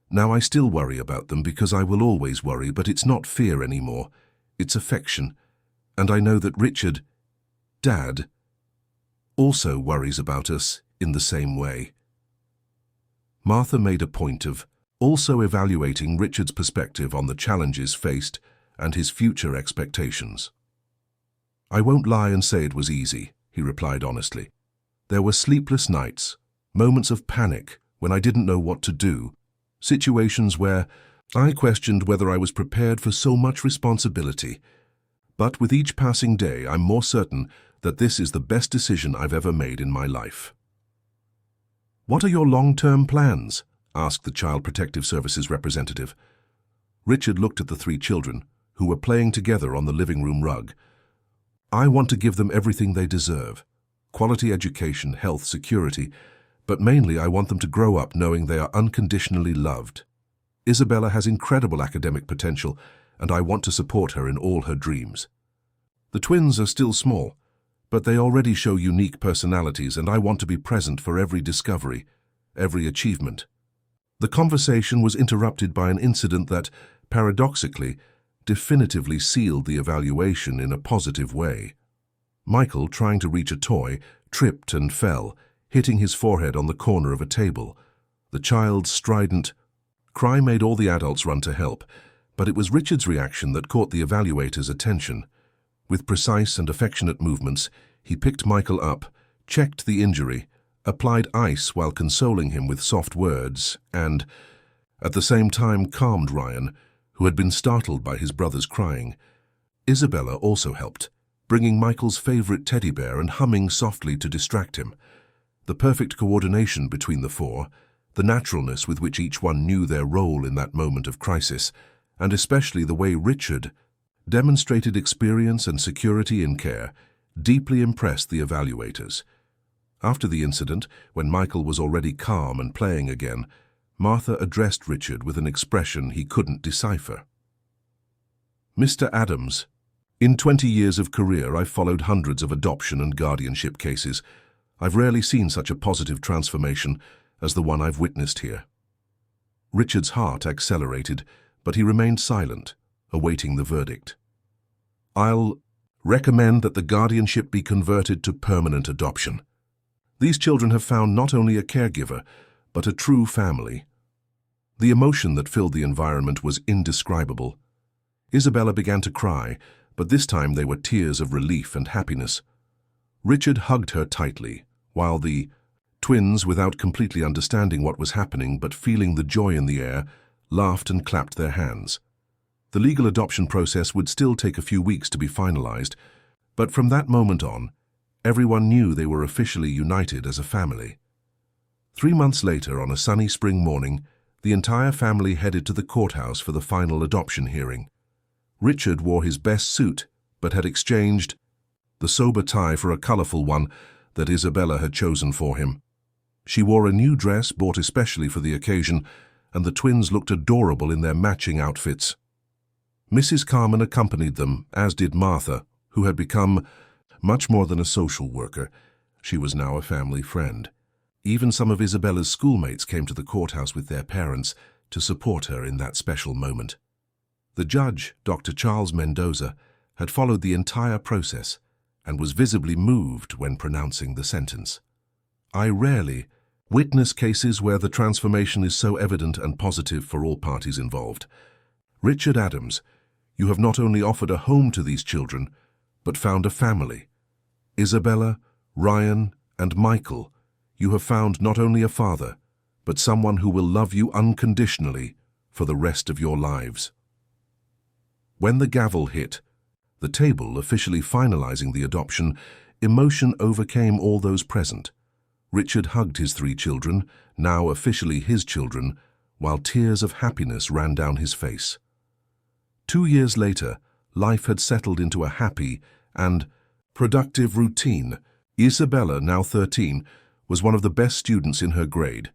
Now I still worry about them because I will always worry, but it's not fear anymore. It's affection. And I know that Richard, Dad, also worries about us in the same way." Martha made a point of also evaluating Richard's perspective on the challenges faced and his future expectations. "I won't lie and say it was easy," he replied honestly. "There were sleepless nights, moments of panic when I didn't know what to do, situations where I questioned whether I was prepared for so much responsibility. But with each passing day, I'm more certain that this is the best decision I've ever made in my life." "What are your long-term plans?" asked the Child Protective Services representative. Richard looked at the 3 children, who were playing together on the living room rug. "I want to give them everything they deserve. Quality education, health, security, but mainly I want them to grow up knowing they are unconditionally loved. Isabella has incredible academic potential, and I want to support her in all her dreams. The twins are still small, but they already show unique personalities, and I want to be present for every discovery, every achievement." The conversation was interrupted by an incident that, paradoxically, definitively sealed the evaluation in a positive way. Michael, trying to reach a toy, tripped and fell, hitting his forehead on the corner of a table. The child's strident cry made all the adults run to help, but it was Richard's reaction that caught the evaluators' attention. With precise and affectionate movements, he picked Michael up, checked the injury, applied ice while consoling him with soft words, and, at the same time, calmed Ryan, who had been startled by his brother's crying. Isabella also helped, bringing Michael's favorite teddy bear and humming softly to distract him. The perfect coordination between the 4, the naturalness with which each one knew their role in that moment of crisis, and especially the way Richard demonstrated experience and security in care, deeply impressed the evaluators. After the incident, when Michael was already calm and playing again, Martha addressed Richard with an expression he couldn't decipher. "Mr. Adams, in 20 years of career, I've followed hundreds of adoption and guardianship cases. I've rarely seen such a positive transformation as the one I've witnessed here." Richard's heart accelerated, but he remained silent, awaiting the verdict. "I'll recommend that the guardianship be converted to permanent adoption. These children have found not only a caregiver, but a true family." The emotion that filled the environment was indescribable. Isabella began to cry, but this time they were tears of relief and happiness. Richard hugged her tightly, while the twins, without completely understanding what was happening but feeling the joy in the air, laughed and clapped their hands. The legal adoption process would still take a few weeks to be finalized, but from that moment on, everyone knew they were officially united as a family. 3 months later, on a sunny spring morning, the entire family headed to the courthouse for the final adoption hearing. Richard wore his best suit, but had exchanged the sober tie for a colorful one that Isabella had chosen for him. She wore a new dress bought especially for the occasion, and the twins looked adorable in their matching outfits. Mrs. Carmen accompanied them, as did Martha, who had become much more than a social worker. She was now a family friend. Even some of Isabella's schoolmates came to the courthouse with their parents to support her in that special moment. The judge, Dr. Charles Mendoza, had followed the entire process and was visibly moved when pronouncing the sentence. "I rarely witness cases where the transformation is so evident and positive for all parties involved. Richard Adams, you have not only offered a home to these children, but found a family. Isabella, Ryan, and Michael, you have found not only a father, but someone who will love you unconditionally for the rest of your lives." When the gavel hit, the table officially finalizing the adoption, emotion overcame all those present. Richard hugged his 3 children, now officially his children, while tears of happiness ran down his face. 2 years later, life had settled into a happy and productive routine. Isabella, now 13, was one of the best students in her grade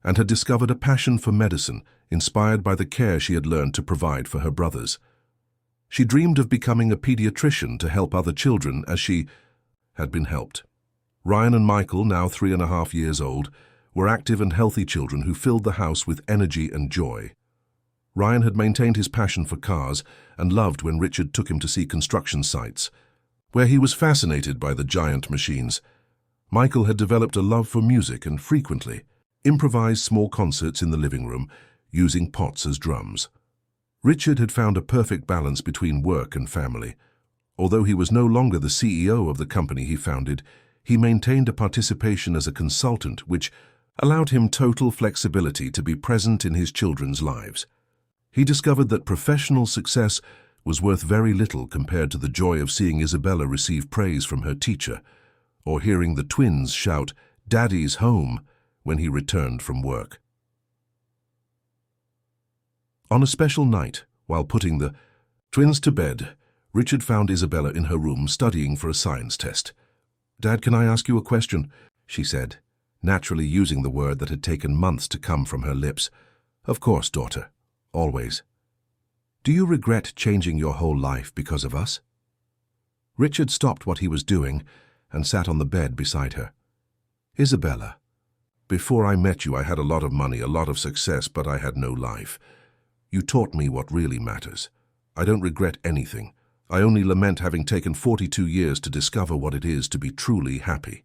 and had discovered a passion for medicine, inspired by the care she had learned to provide for her brothers. She dreamed of becoming a pediatrician to help other children as she had been helped. Ryan and Michael, now 3.5 years old, were active and healthy children who filled the house with energy and joy. Ryan had maintained his passion for cars and loved when Richard took him to see construction sites, where he was fascinated by the giant machines. Michael had developed a love for music and frequently improvised small concerts in the living room, using pots as drums. Richard had found a perfect balance between work and family. Although he was no longer the CEO of the company he founded, he maintained a participation as a consultant which allowed him total flexibility to be present in his children's lives. He discovered that professional success was worth very little compared to the joy of seeing Isabella receive praise from her teacher, or hearing the twins shout, "Daddy's home," when he returned from work. On a special night, while putting the twins to bed, Richard found Isabella in her room studying for a science test. "Dad, can I ask you a question?" she said, naturally using the word that had taken months to come from her lips. "Of course, daughter. Always." "Do you regret changing your whole life because of us?" Richard stopped what he was doing and sat on the bed beside her. "Isabella, before I met you, I had a lot of money, a lot of success, but I had no life. You taught me what really matters. I don't regret anything. I only lament having taken 42 years to discover what it is to be truly happy."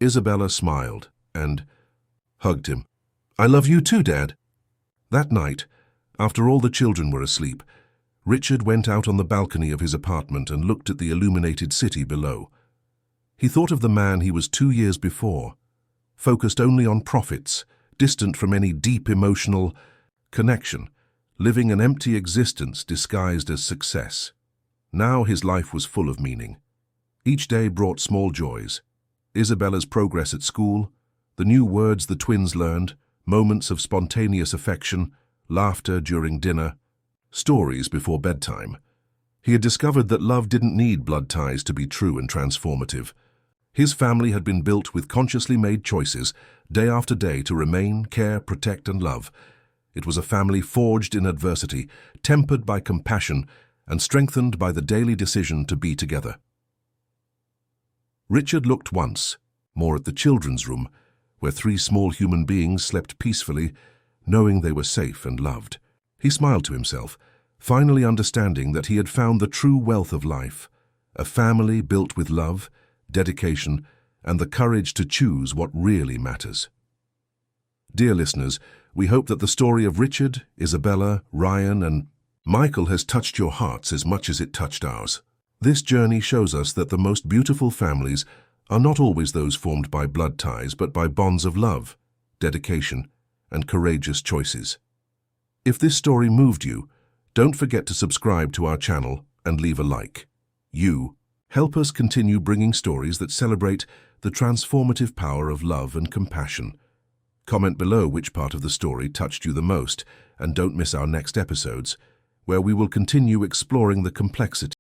Isabella smiled and hugged him. "I love you too, Dad." That night, after all the children were asleep, Richard went out on the balcony of his apartment and looked at the illuminated city below. He thought of the man he was 2 years before, focused only on profits, distant from any deep emotional connection, living an empty existence disguised as success. Now his life was full of meaning. Each day brought small joys. Isabella's progress at school, the new words the twins learned, moments of spontaneous affection, laughter during dinner, stories before bedtime. He had discovered that love didn't need blood ties to be true and transformative. His family had been built with consciously made choices, day after day, to remain, care, protect, and love. It was a family forged in adversity, tempered by compassion, and strengthened by the daily decision to be together. Richard looked once more at the children's room, where 3 small human beings slept peacefully, knowing they were safe and loved. He smiled to himself, finally understanding that he had found the true wealth of life, a family built with love, dedication, and the courage to choose what really matters. Dear listeners, we hope that the story of Richard, Isabella, Ryan, and Michael has touched your hearts as much as it touched ours. This journey shows us that the most beautiful families are not always those formed by blood ties, but by bonds of love, dedication, and courageous choices. If this story moved you, don't forget to subscribe to our channel and leave a like. You help us continue bringing stories that celebrate the transformative power of love and compassion. Comment below which part of the story touched you the most, and don't miss our next episodes, where we will continue exploring the complexity